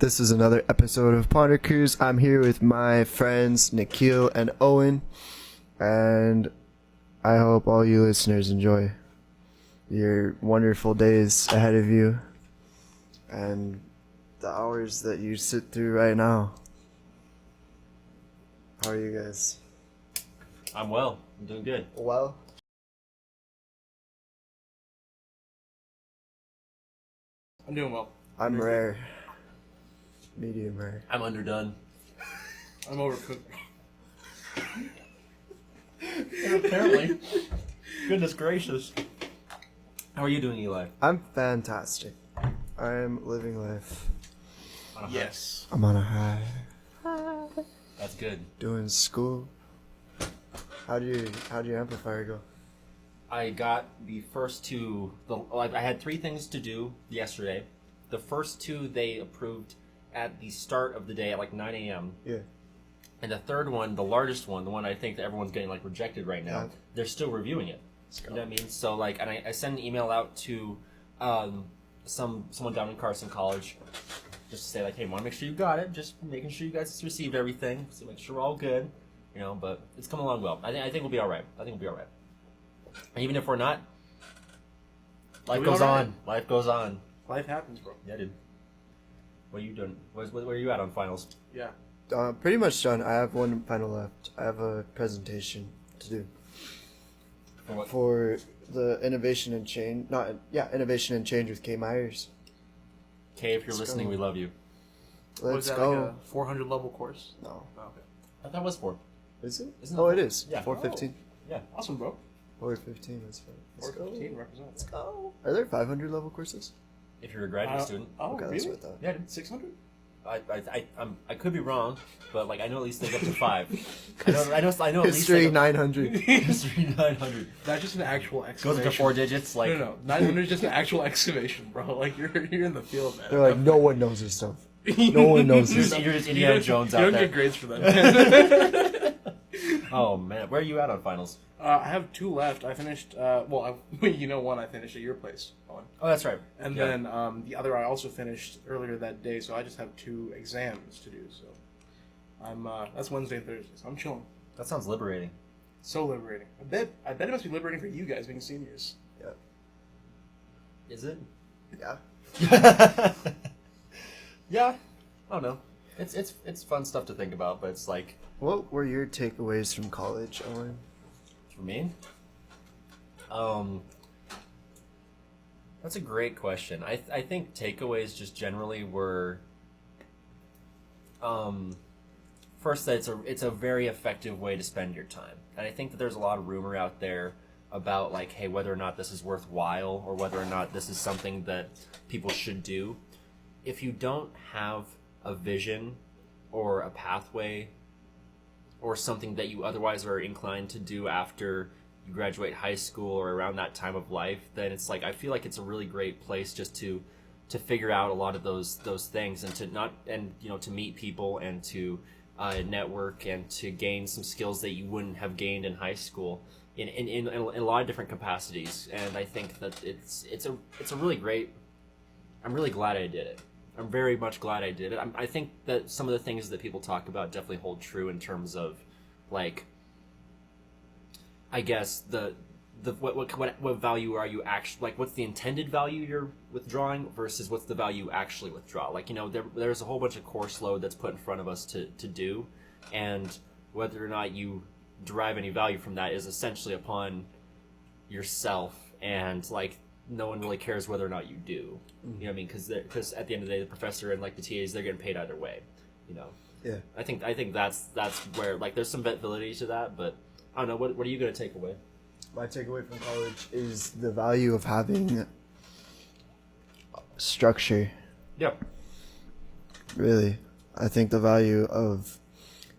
This is another episode of Ponder Cruise. I'm here with my friends Nikhil and Owen, and I hope all you listeners enjoy your wonderful days ahead of you and the hours that you sit through right now. How are you guys? I'm well. I'm doing good. Well? I'm doing well. I'm rare. Medium rare. I'm underdone. I'm overcooked. Yeah, apparently. Goodness gracious. How are you doing, Eli? I'm fantastic. I'm living life. Yes. I'm on a high. That's good. Doing school. How'd your amplifier go? I got the first two. I had three things to do yesterday. The first two they approved at the start of the day at like 9 a.m. Yeah. And the third one, the largest one, the one I think that everyone's getting like rejected right now, Yeah. they're still reviewing it. You know what I mean? So like, and I sent an email out to someone down in Carson College, just to say like, hey, want to make sure you got it, just making sure you guys received everything, so make sure we're all good, you know. But it's coming along well. I think we'll be all right. I think we'll be all right. And even if we're not, life goes on. Life goes on. Life happens, bro. Yeah, dude. What are you doing? Where are you at on finals? Yeah. Pretty much done. I have one final left. I have a presentation to do For what? for the innovation and change. Innovation and change with K. Myers. Kay, if you're Let's listening, go. we love you. Was Let's that go. like a 400 level course? No, Oh, okay. I thought it was 4. is it? Isn't Oh, it? it is. Yeah. 415. Yeah. Awesome, bro. 415. That's fine. Let's go. 415 represents. Go. Are there 500 level courses? If you're a graduate student. Oh, Okay, really? that's what I thought. Yeah, dude. 600? I could be wrong, but like I know at least they get to 5. I know at least History they 900. History 900 That's just an actual goes excavation. into 4 digits. Like No. 900 is just an actual excavation, bro. Like, you're in the field, man. They're like, no one knows this stuff. No one knows You're this. just, you're just Indiana Jones You out don't there. get grades for that. Oh man, where are you at on finals? I have 2 left. I finished, one I finished at your place, Owen. Oh, that's right. And Yeah. then the other I also finished earlier that day, so I just have 2 exams to do. So I'm that's Wednesday and Thursday, so I'm chilling. That sounds liberating. So liberating. I bet it must be liberating for you guys being seniors. Yeah. Is it? Yeah. Yeah. I don't know. It's fun stuff to think about, but it's like What were your takeaways from college, Owen? for me. That's a great question. I think takeaways just generally were first that it's a very effective way to spend your time. And I think that there's a lot of rumor out there about like, hey, whether or not this is worthwhile or whether or not this is something that people should do. If you don't have a vision or a pathway or something that you otherwise are inclined to do after you graduate high school or around that time of life, then it's like I feel like it's a really great place just to figure out a lot of those things and to meet people and to network and to gain some skills that you wouldn't have gained in high school in a lot of different capacities. And I think that it's a really great. I'm really glad I did it. I'm very much glad I did it. I think that some of the things that people talk about definitely hold true in terms of, like, I guess what value are you actually, like, what's the intended value you're withdrawing versus what's the value you actually withdraw. Like, you know, there's a whole bunch of course load that's put in front of us to do, and whether or not you derive any value from that is essentially upon yourself, and like no one really cares whether or not you do. You know what I mean? Because at the end of the day, the professor and like the TAs, they're getting paid either way. You know. Yeah. I think that's where like there's some validity to that, but I don't know. What are you gonna take away? My takeaway from college is the value of having structure. Yep. Really. I think the value of,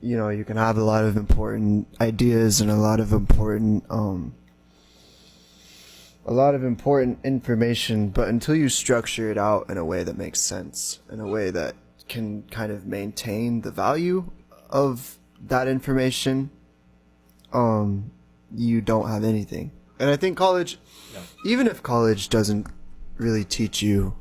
you can have a lot of important ideas and a lot of important information, but until you structure it out in a way that makes sense, in a way that can kind of maintain the value of that information, you don't have anything. And I think college, even if college doesn't really teach you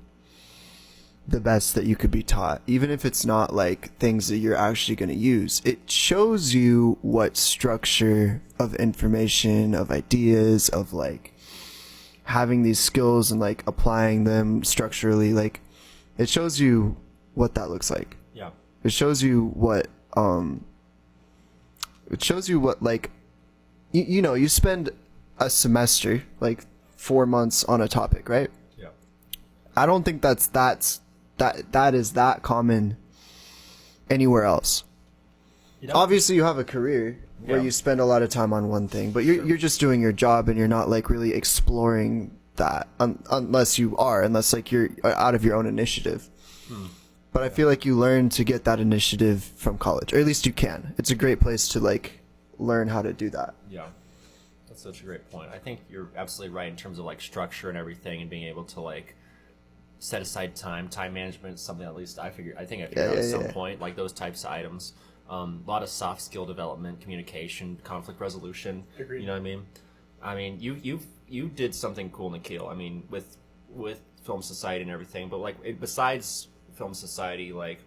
the best that you could be taught, even if it's not like things that you're actually going to use. It shows you what structure of information, of ideas, of like having these skills and like applying them structurally. Like it shows you what that looks like. Yeah. It shows you what like you know, you spend a semester, like 4 months on a topic, right? Yeah. I don't think that is that common anywhere else. You know, Obviously, you have a career where Yeah. you spend a lot of time on one thing, but you're just doing your job and you're not like really exploring that unless like you're out of your own initiative. But I feel like you learn to get that initiative from college, or at least you can. It's a great place to like learn how to do that. Yeah, that's such a great point. I think you're absolutely right in terms of like structure and everything, and being able to like set aside time management is something at least I think I figured out at some point, like those types of items. A lot of soft skill development, communication, conflict resolution. Agreed. You know what I mean? You did something cool, Nikhil. I mean, with Film Society and everything, but like besides Film Society, like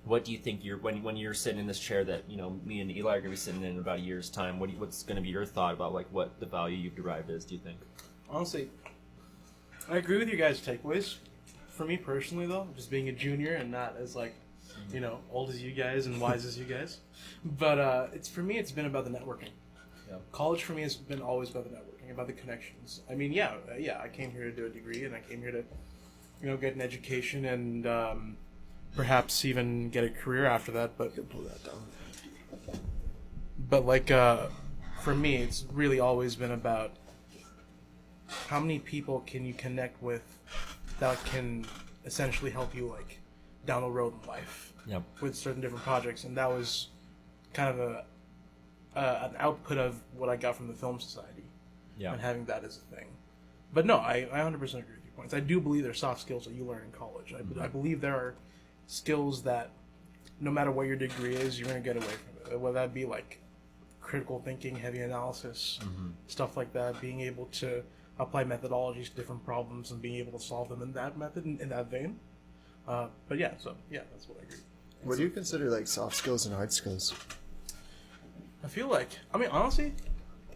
what do you think when you're sitting in this chair that, you know, me and Eli are gonna be sitting in about a year's time, what's gonna be your thought about like what the value you've derived is, do you think? Honestly, I agree with your guys' takeaways. For me personally, though, just being a junior and not as like, you know, old as you guys and wise as you guys, but it's for me, it's been about the networking. Yeah. College for me has been always about the networking, about the connections. I mean, I came here to do a degree, and I came here to, you know, get an education and perhaps even get a career after that. But Pull that down. But like for me, it's really always been about how many people can you connect with that can essentially help you like down the road in life. Yep. With certain different projects, and that was kind of an output of what I got from the Film Society. Yeah. And having that as a thing. But no, I 100% agree with your points. I do believe there are soft skills that you learn in college. I believe there are skills that no matter what your degree is, you're going to get away from it. Whether that be like critical thinking, heavy analysis, stuff like that, being able to apply methodologies to different problems and being able to solve them in that method, in that vein. But yeah, that's what I agree. What do you consider like soft skills and hard skills? I feel like, I mean, honestly,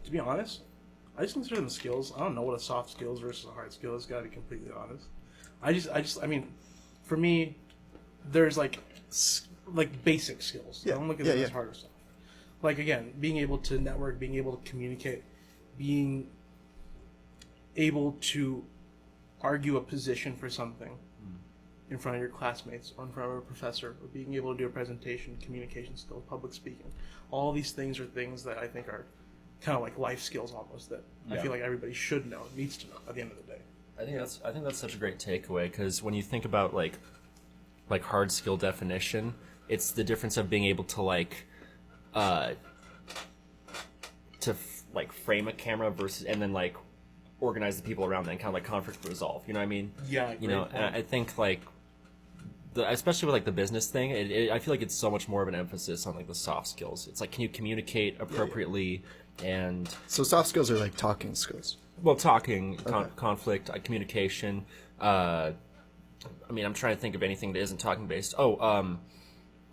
to be honest, I just consider them skills. I don't know what a soft skills versus a hard skill is, gotta be completely honest. I mean, for me, there's like basic skills. I don't look at them as harder stuff. Like, again, being able to network, being able to communicate, being able to argue a position for something in front of your classmates or in front of a professor, or being able to do a presentation, communication skills, public speaking. All these things are things that I think are kind of like life skills almost that I feel like everybody should know, needs to know at the end of the day. I think that's such a great takeaway, because when you think about like hard skill definition, it's the difference of being able to frame a camera versus, and then like organize the people around that and kind of like conflict resolve. You know what I mean? Yeah. You know, and I think like especially with like the business thing, I feel like it's so much more of an emphasis on like the soft skills. It's like, can you communicate appropriately? And So soft skills are like talking skills. well, talking, conflict, communication. I mean, I'm trying to think of anything that isn't talking based. Honestly,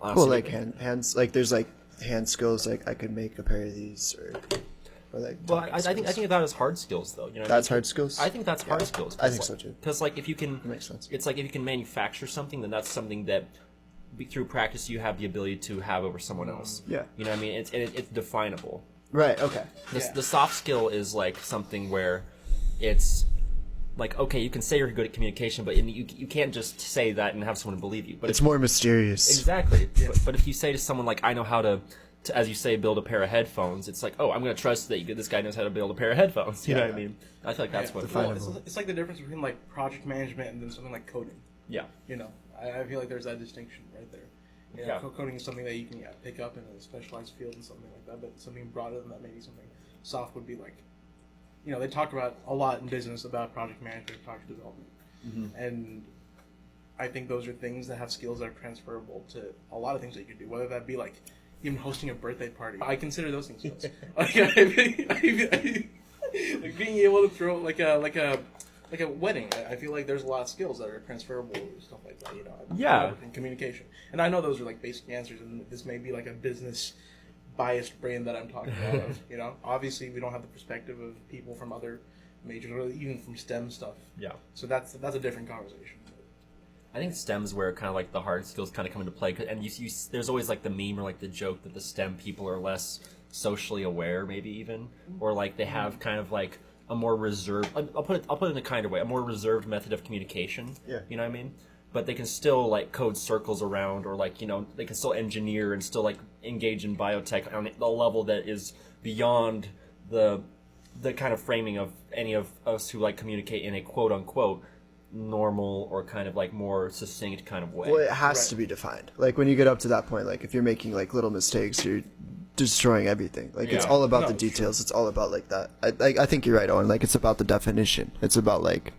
Well, like hands, like there's like hand skills. Like I could make a pair of these, or like. well, talking I think skills. that is hard skills, though. You know, what I That's mean? hard skills. I think that's hard skills. I think so too. Because like if you can, That makes sense. It's like if you can manufacture something, then that's something that through practice you have the ability to have over someone else. Yeah. You know what I mean? It's definable. Right. Okay. The soft skill is like something where it's like, okay, you can say you're good at communication, but you can't just say that and have someone believe you. But It's more mysterious. exactly. But if you say to someone like, I know how to, as you say, build a pair of headphones, it's like, oh, I'm going to trust that this guy knows how to build a pair of headphones. You know what I mean? I feel like that's what. Definable. It's like the difference between like project management and then something like coding. Yeah. You know, I feel like there's that distinction right there. You know, Yeah. Coding is something that you can pick up in a specialized field and something like that, but something broader than that, maybe something soft would be like, you know, they talk about a lot in business about project management, project development, and I think those are things that have skills that are transferable to a lot of things that you can do, whether that be like even hosting a birthday party. I consider those things skills. Like being able to throw like a like a wedding. I feel like there's a lot of skills that are transferable and stuff like that. Yeah. And communication. And I know those are like basic answers, and this may be like a business biased brain that I'm talking out of. Obviously we don't have the perspective of people from other majors or even from STEM stuff. Yeah. So that's a different conversation. I think STEM's where kind of like the hard skills kind of come into play, and you there's always like the meme or like the joke that the STEM people are less socially aware, maybe even, or like they have kind of like a more reserved. I'll put it in a kind of way, a more reserved method of communication. Yeah. You know what I mean? But they can still like code circles around, or like they can still engineer and still like engage in biotech on a level that is beyond the kind of framing of any of us who like communicate in a quote unquote normal or kind of like more succinct kind of way. Well, it has to be defined. Like when you get up to that point, like if you're making like little mistakes, you're destroying everything. Like it's all about the details. It's all about like that. I think you're right, Owen. Like it's about the definition. It's about like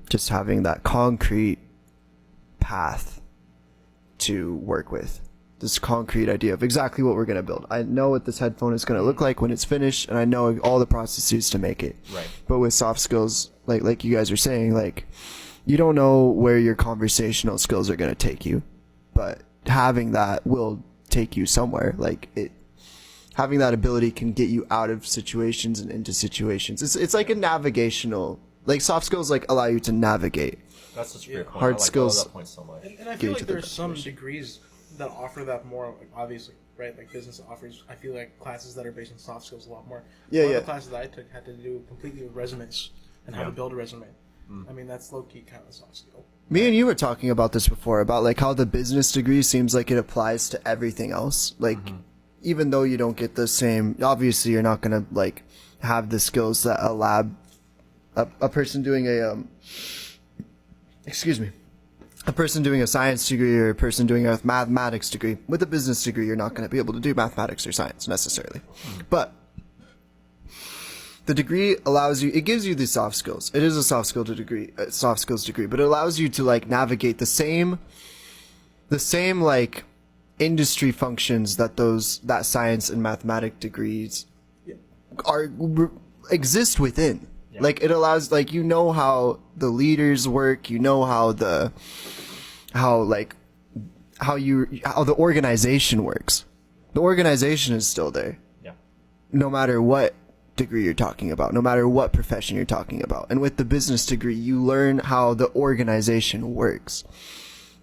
just having that concrete path to work with. This concrete idea of exactly what we're going to build. I know what this headphone is going to look like when it's finished, and I know all the processes to make it. Right. But with soft skills, like you guys are saying, like you don't know where your conversational skills are going to take you, but having that will take you somewhere. Having that ability can get you out of situations and into situations. It's like a navigational. Like soft skills like allow you to navigate. That's such a great point. Hard I like skills. that point so much. And I feel Gauge like the there's some degrees that offer that more, like, obviously, right? Like business offers, I feel like classes that are based on soft skills a lot more. Yeah, One yeah. of the classes that I took had to do completely with resumes and how to build a resume. I mean, that's low-key kind of a soft skill. Me and you were talking about this before, about like how the business degree seems like it applies to everything else. Like even though you don't get the same, obviously you're not going to like have the skills that a person doing a a person doing a science degree or a person doing a mathematics degree. With a business degree, you're not going to be able to do mathematics or science necessarily. But the degree allows you, it gives you the soft skills. It is a soft skills degree, but it allows you to like navigate the same like industry functions that science and mathematics degrees exist within. Yeah. Like it allows, like, how the leaders work, how the organization works. The organization is still there. Yeah. No matter what degree you're talking about, no matter what profession you're talking about. And with the business degree, you learn how the organization works.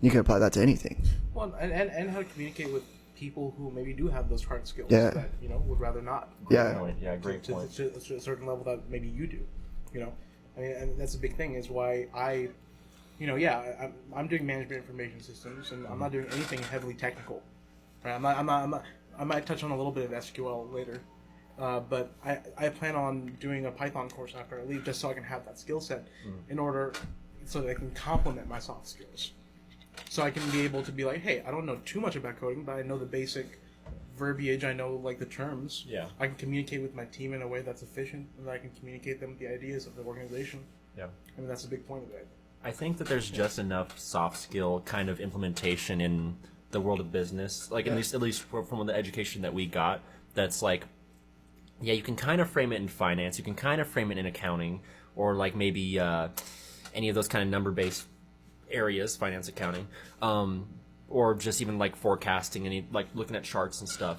You can apply that to anything. Well, and how to communicate with people who maybe do have those hard skills Yeah. that would rather not. Yeah. Yeah, great point. To a certain level that maybe you do. I mean, and that's a big thing. Is why I'm doing management information systems, and I'm not doing anything heavily technical. Right? I might touch on a little bit of SQL later, but I plan on doing a Python course after I leave, just so I can have that skill set in order, so that I can complement my soft skills. So I can be able to be like, hey, I don't know too much about coding, but I know the basic verbiage, I know like the terms. Yeah. I can communicate with my team in a way that's efficient, and I can communicate them the ideas of the organization. Yeah. I mean, that's a big point of it. I think that there's just enough soft skill kind of implementation in the world of business, like at least from the education that we got, that's like, yeah, you can kind of frame it in finance, you can kind of frame it in accounting, or like maybe any of those kind of number-based areas, finance, accounting, or just even like forecasting and like looking at charts and stuff.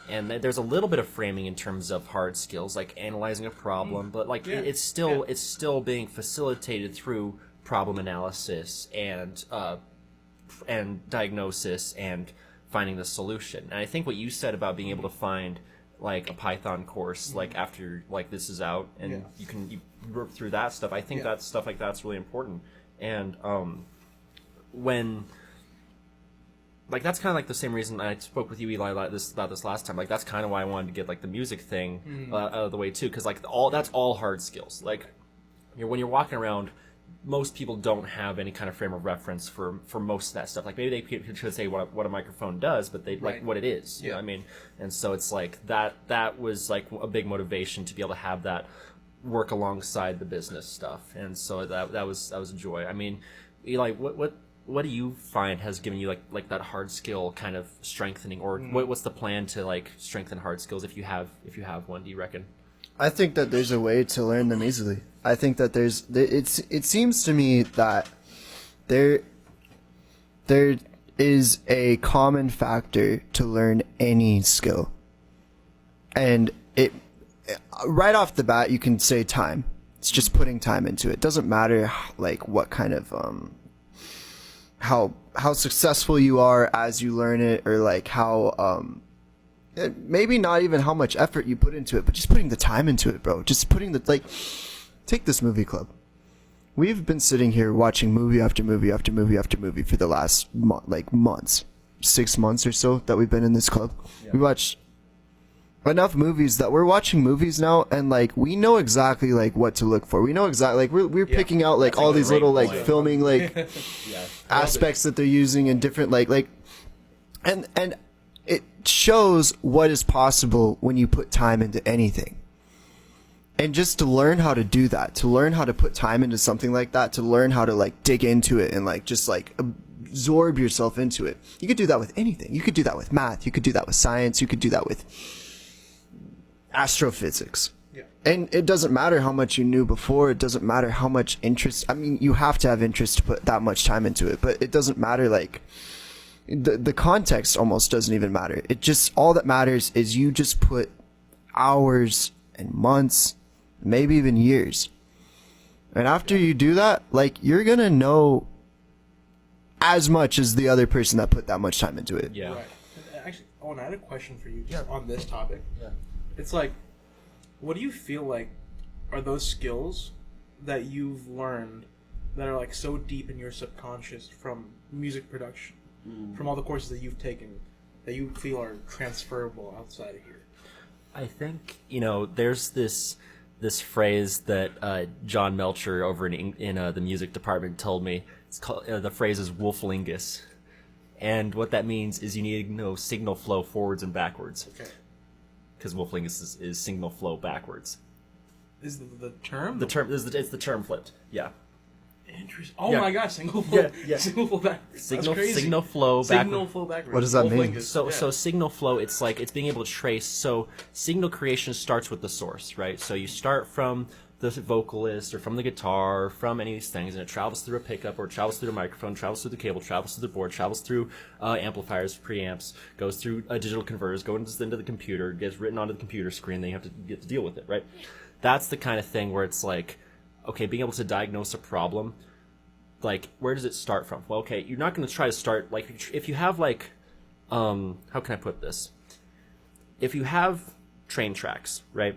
And there's a little bit of framing in terms of hard skills, like analyzing a problem, but like it's still being facilitated through problem analysis and diagnosis and finding the solution. And I think what you said about being able to find like a Python course like after like this is out, and you work through that stuff. I think that stuff like that's really important. And when like that's kind of like the same reason I spoke with you, Eli, about this last time. Like that's kind of why I wanted to get like the music thing out of the way too, because like that's all hard skills. Like when you're walking around, most people don't have any kind of frame of reference for most of that stuff. Like maybe they should say what a microphone does, but they like what it is. You know what I mean? And so it's like that was like a big motivation to be able to have that work alongside the business stuff. And so that was a joy. I mean, Eli, what do you find has given you like that hard skill kind of strengthening, or what's the plan to like strengthen hard skills if you have one? Do you reckon? I think that there's a way to learn them easily. I think that it seems to me that there is a common factor to learn any skill. And it right off the bat you can say time. It's just putting time into it. Doesn't matter like what kind of how successful you are as you learn it, or like how maybe not even how much effort you put into it, but just putting the time into it, bro. Just putting the, like, take this movie club. We've been sitting here watching movie after movie after movie after movie for the last months, 6 months or so that we've been in this club. Yeah. We watched enough movies that we're watching movies now, and like we know exactly like what to look for. We know exactly, like we're picking out like all these little like filming like aspects that they're using in different like and it shows what is possible when you put time into anything. And just to learn how to do that, to learn how to put time into something like that, to learn how to like dig into it and like just like absorb yourself into it. You could do that with anything. You could do that with math. You could do that with science. You could do that with astrophysics. Yeah. And it doesn't matter how much you knew before. It doesn't matter how much interest. I mean, you have to have interest to put that much time into it, but it doesn't matter like the context almost doesn't even matter. It just, all that matters is you just put hours and months, maybe even years. And after you do that, like, you're gonna know as much as the other person that put that much time into it. Yeah. Right. Actually, Owen, I had a question for you on this topic. Yeah. It's like, what do you feel like are those skills that you've learned that are like so deep in your subconscious from music production, from all the courses that you've taken, that you feel are transferable outside of here? I think, there's this phrase that John Melcher over in the music department told me. It's called, the phrase is wolflingus. And what that means is you need to know signal flow forwards and backwards. Okay. Because wolflingus is signal flow backwards. Is the term? It's the term flipped. Yeah. Interesting. Oh my gosh, signal flow. Yeah. Signal flow backwards. Signal flow backwards. Signal flow backwards. What does that mean? So signal flow, it's like it's being able to trace. So signal creation starts with the source, right? So you start from the vocalist or from the guitar or from any of these things, and it travels through a pickup or it travels through a microphone, travels through the cable, travels through the board, travels through amplifiers, preamps, goes through digital converters, goes into the computer, gets written onto the computer screen, then you have to get to deal with it, right? That's the kind of thing where it's like, okay, being able to diagnose a problem, like, where does it start from? Well, okay, you're not going to try to start, like, if you have, like, how can I put this? If you have train tracks, right,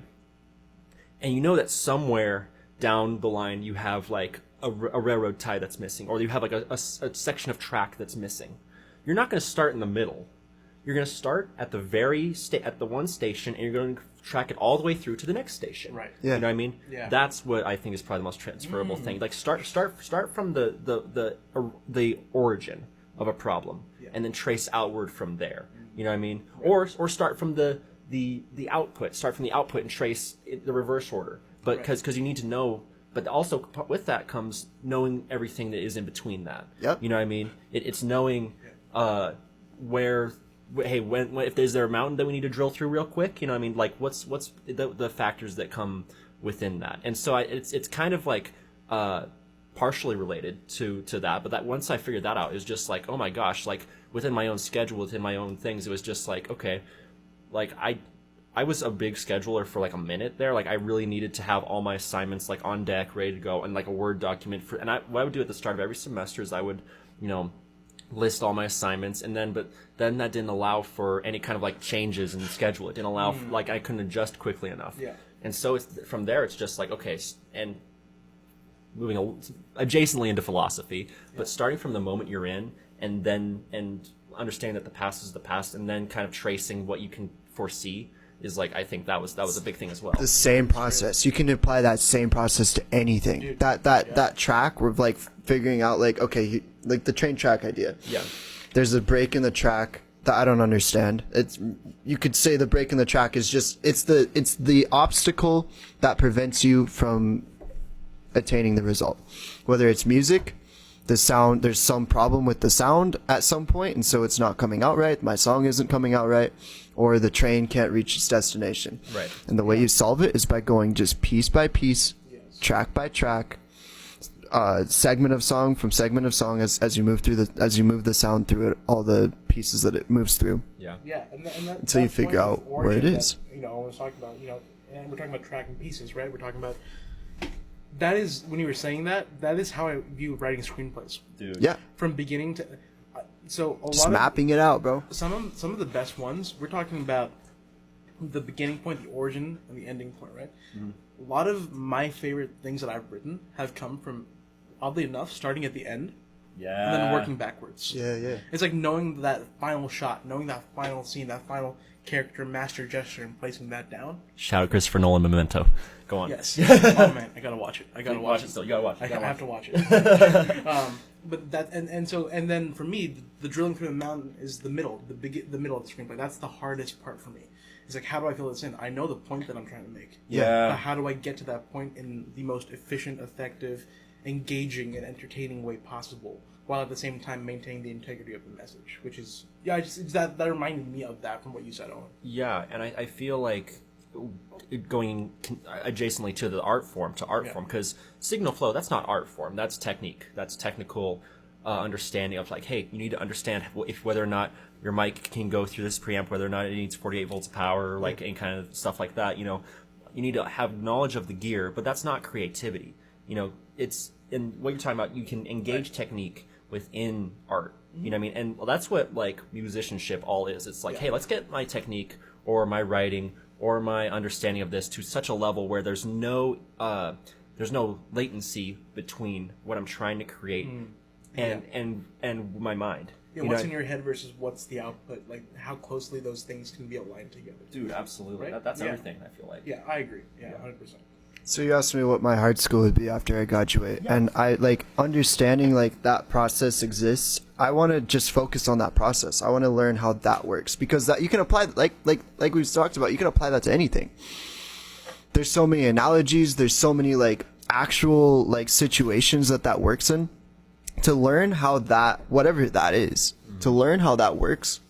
and you know that somewhere down the line you have, like, a railroad tie that's missing, or you have, like, a section of track that's missing, you're not going to start in the middle. You're going to start at the at the one station, and you're going to track it all the way through to the next station. Right. Yeah. You know what I mean? Yeah. That's what I think is probably the most transferable thing. Like, start from the origin of a problem, and then trace outward from there. You know what I mean? Right. Or start from the output. Start from the output and trace the reverse order. But because you need to know. But also with that comes knowing everything that is in between that. Yep. You know what I mean? It's knowing where. Hey, when is there a mountain that we need to drill through real quick? You know what I mean? Like, what's the factors that come within that? And so it's kind of like partially related to that. But that once I figured that out, it was just like, oh my gosh, like within my own schedule, within my own things, it was just like, okay, like I was a big scheduler for like a minute there. Like, I really needed to have all my assignments like on deck, ready to go, and like a Word document what I would do at the start of every semester is I would, list all my assignments, but then that didn't allow for any kind of like changes in the schedule. It didn't allow like I couldn't adjust quickly enough. Yeah. And so from there it's just like, okay, and moving adjacently into philosophy, but starting from the moment you're in, and understanding that the past is the past, and then kind of tracing what you can foresee is like, I think that was a big thing as well. The same process. You can apply that same process to anything. Dude, that track, we're like figuring out like, okay, like the train track idea. Yeah. There's a break in the track that I don't understand. You could say the break in the track is just it's the obstacle that prevents you from attaining the result. Whether it's music, the sound, there's some problem with the sound at some point, and so it's not coming out right, my song isn't coming out right, or the train can't reach its destination. Right. And the way you solve it is by going just piece by piece, track by track, segment of song from segment of song as you move the sound through it, all the pieces that it moves through. Yeah. Yeah, Until you figure out where it is. That, I was talking about, and we're talking about tracking pieces, right? We're talking about, that is, when you were saying that is how I view writing screenplays. Dude. Yeah. From beginning to, so a Just lot mapping it out, bro. some of the best ones, we're talking about the beginning point, the origin, and the ending point, right? Mm-hmm. A lot of my favorite things that I've written have come from, oddly enough, starting at the end, and then working backwards. Yeah. It's like knowing that final shot, knowing that final scene, that final character master gesture, and placing that down. Shout out Christopher Nolan, Memento. Go on. Yes. Oh man, I gotta watch it. I gotta watch it. Still, you gotta watch it. I have to watch it. But that and then for me, the drilling through the mountain is the middle, the middle of the screenplay. That's the hardest part for me. It's like, how do I fill this in? I know the point that I'm trying to make. Yeah. But how do I get to that point in the most efficient, effective, engaging, and entertaining way possible, while at the same time maintaining the integrity of the message? Which is, that reminded me of that from what you said, Owen. Yeah, and I feel like going adjacently to the art form, because signal flow, that's not art form, that's technique, that's technical understanding of like, hey, you need to understand whether or not your mic can go through this preamp, whether or not it needs 48 volts of power, like any kind of stuff like that. You need to have knowledge of the gear, but that's not creativity. It's in what you're talking about. You can engage technique within art. You know what I mean? And that's what like musicianship all is. It's like, hey, let's get my technique or my writing or my understanding of this to such a level where there's no latency between what I'm trying to create and my mind. Yeah, what's in your head versus what's the output? Like how closely those things can be aligned together. Dude, absolutely. Right? That's everything, I feel like. Yeah, I agree. Yeah, 100%. So you asked me what my hard skill would be after I graduate, and I like understanding like that process exists. I want to just focus on that process. I want to learn how that works, because that you can apply like we've talked about. You can apply that to anything. There's so many analogies. There's so many like actual like situations that works in. To learn how that, whatever that is, to learn how that works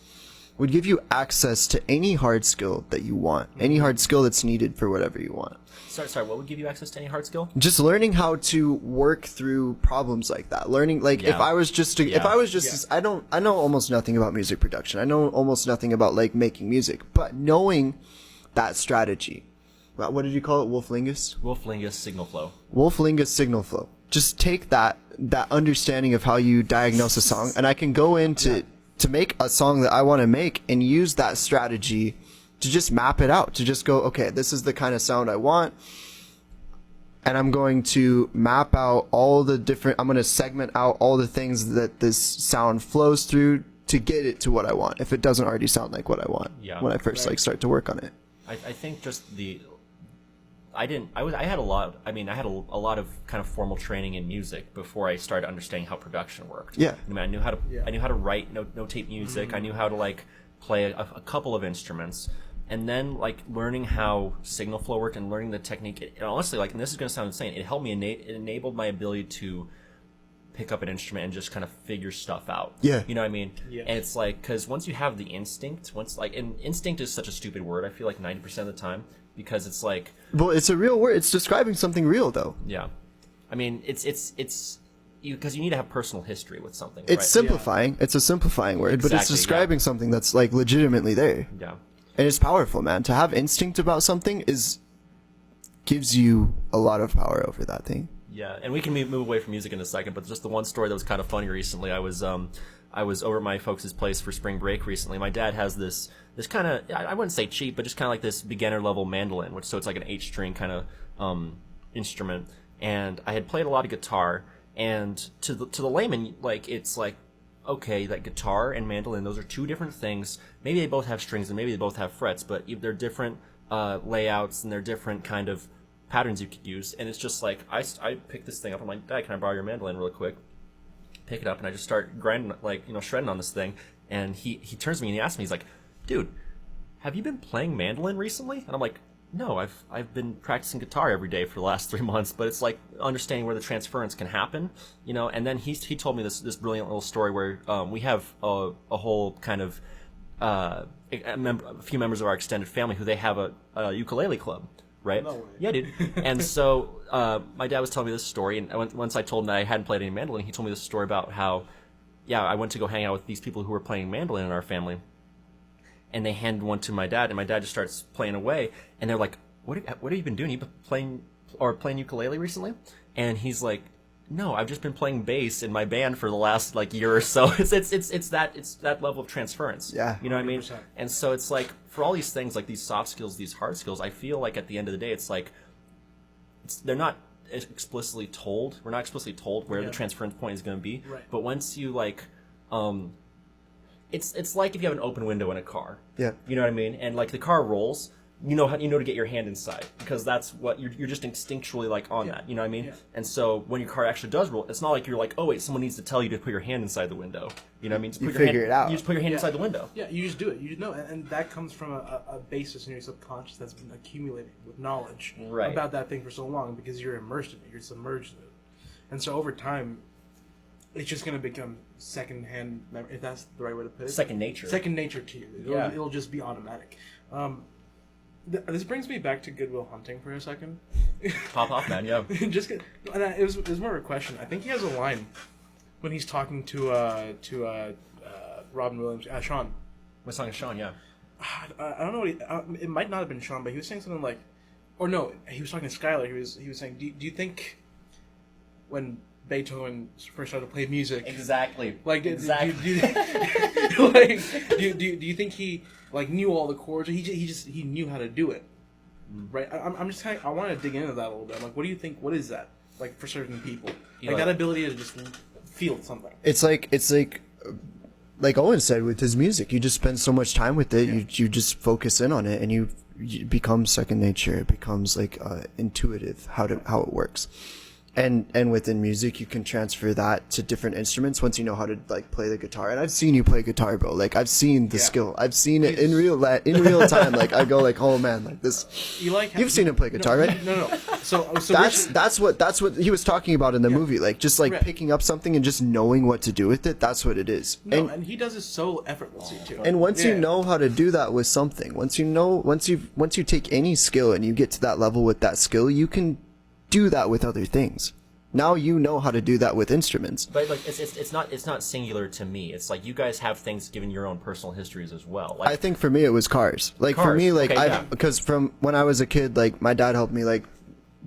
would give you access to any hard skill that you want, any hard skill that's needed for whatever you want. Sorry, what would give you access to any hard skill? Just learning how to work through problems like that. Learning, like, if I was just, I know almost nothing about music production. I know almost nothing about, like, making music. But knowing that strategy, what did you call it? Wolflingus? Wolflingus signal flow. Wolflingus signal flow. Just take that understanding of how you diagnose a song, and I can go into to make a song that I want to make and use that strategy to just map it out, to just go, okay, this is the kind of sound I want, and I'm going to map out I'm going to segment out all the things that this sound flows through to get it to what I want, if it doesn't already sound like what I want when I first start to work on it. I think just I had a lot of kind of formal training in music before I started understanding how production worked. Yeah. I knew how to write notate music. Mm-hmm. I knew how to like play a couple of instruments, and then like learning how signal flow worked and learning the technique. And honestly, like, and this is going to sound insane, it helped me. It enabled my ability to pick up an instrument and just kind of figure stuff out. Yeah. You know what I mean? Yeah. And it's like, because once you have the instinct, and instinct is such a stupid word, I feel like 90% of the time, because it's like... Well, it's a real word. It's describing something real, though. Yeah. I mean, it's because you need to have personal history with something, It's right? simplifying. Yeah. It's a simplifying word, but it's describing something that's, like, legitimately there. Yeah. And it's powerful, man. To have instinct about something gives you a lot of power over that thing. Yeah, and we can move away from music in a second, but just the one story that was kind of funny recently. I was over at my folks' place for spring break recently. My dad has this kind of, I wouldn't say cheap, but just kind of like this beginner level mandolin, so it's like an 8-string kind of instrument. And I had played a lot of guitar, and to the layman, like, it's like, okay, like guitar and mandolin, those are two different things. Maybe they both have strings and maybe they both have frets, but they're different layouts and they're different kind of patterns you could use. And it's just like, I picked this thing up. I'm like, Dad, can I borrow your mandolin really quick? Pick it up, and I just start grinding, like, shredding on this thing. And he turns to me and he asks me, he's like, dude, have you been playing mandolin recently? And I'm like, No, I've been practicing guitar every day for the last 3 months, but it's like understanding where the transference can happen, you know. And then he told me this brilliant little story where we have a whole kind of a few members of our extended family who they have a ukulele club, right? No way. Yeah, dude. And so my dad was telling me this story, and once I told him that I hadn't played any mandolin, he told me this story about how, yeah, I went to go hang out with these people who were playing mandolin in our family. And they handed one to my dad, and my dad just starts playing away. And they're like, "What have you been doing? You been playing ukulele recently?" And he's like, "No, I've just been playing bass in my band for the last like year or so." It's that level of transference. Yeah. You know what I mean? 100%. And so it's like for all these things, like these soft skills, these hard skills, I feel like at the end of the day, it's like they're not explicitly told. We're not explicitly told where the transference point is going to be. Right. But once you like, it's like if you have an open window in a car. Yeah. You know what I mean? And like the car rolls, you know to get your hand inside because that's what you're just instinctually like on that. You know what I mean? Yeah. And so when your car actually does roll, it's not like you're like, oh wait, someone needs to tell you to put your hand inside the window. You know what I mean? Just You put your figure hand, it out. You just put your hand Yeah. inside the window. Yeah, you just do it. You know, and that comes from a basis in your subconscious that's been accumulated with knowledge Right. about that thing for so long because you're immersed in it, you're submerged in it, and so over time, it's just going to become secondhand memory, if that's the right way to put it. Second nature. Second nature to you. Yeah. It'll just be automatic. This brings me back to Good Will Hunting for a second. Pop off, man. Yeah. It was more of a question. I think he has a line when he's talking to Robin Williams, Sean. My song is Sean. Yeah. I don't know what it might not have been Sean, but he was saying something like, or no, he was talking to Skylar. He was saying, do you think when Beethoven first started to play music, Exactly. like exactly. do you think he like knew all the chords? Or he knew how to do it, right? I'm just kind of, I want to dig into that a little bit. I'm like, what do you think? What is that like for certain people? Like that ability to just feel something. It's like Owen said with his music. You just spend so much time with it. Yeah. You just focus in on it, and you become second nature. It becomes like intuitive how it works. And within music, you can transfer that to different instruments once you know how to like play the guitar. And I've seen you play guitar, bro. Like I've seen the skill. I've seen it in real time. Like I go like, oh man, like this. You've seen him play guitar, right? No. So That's what he was talking about in the movie. Like just like picking up something and just knowing what to do with it. That's what it is. No, and he does it so effortlessly too. And once you know how to do that with something, once you take any skill and you get to that level with that skill, you can do that with other things. Now you know how to do that with instruments. But like it's not singular to me. It's like you guys have things given your own personal histories as well. Like I think for me it was cars. Like for Cars, me, like okay, because from when I was a kid, like my dad helped me like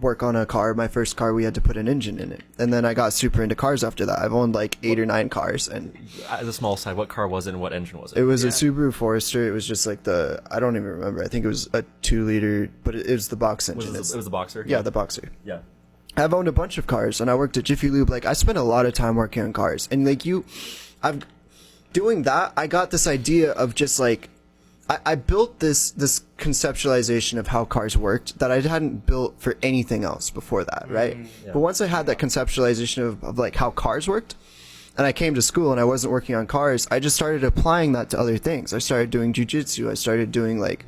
work on a car. My first car, we had to put an engine in it, and then I got super into cars after that. I've owned like 8 or 9 cars, and as a small side, what car was it and what engine was it? it was a Subaru Forester. It was just like I don't even remember. I think it was a 2-liter, but it was the box engine. it was the Boxer. Yeah, the Boxer. Yeah. I've owned a bunch of cars, and I worked at Jiffy Lube. Like I spent a lot of time working on cars, and like doing that, I got this idea of just like I built this conceptualization of how cars worked that I hadn't built for anything else before that, right? Yeah. But once I had that conceptualization of like how cars worked, and I came to school and I wasn't working on cars, I just started applying that to other things. I started doing jujitsu. I started doing like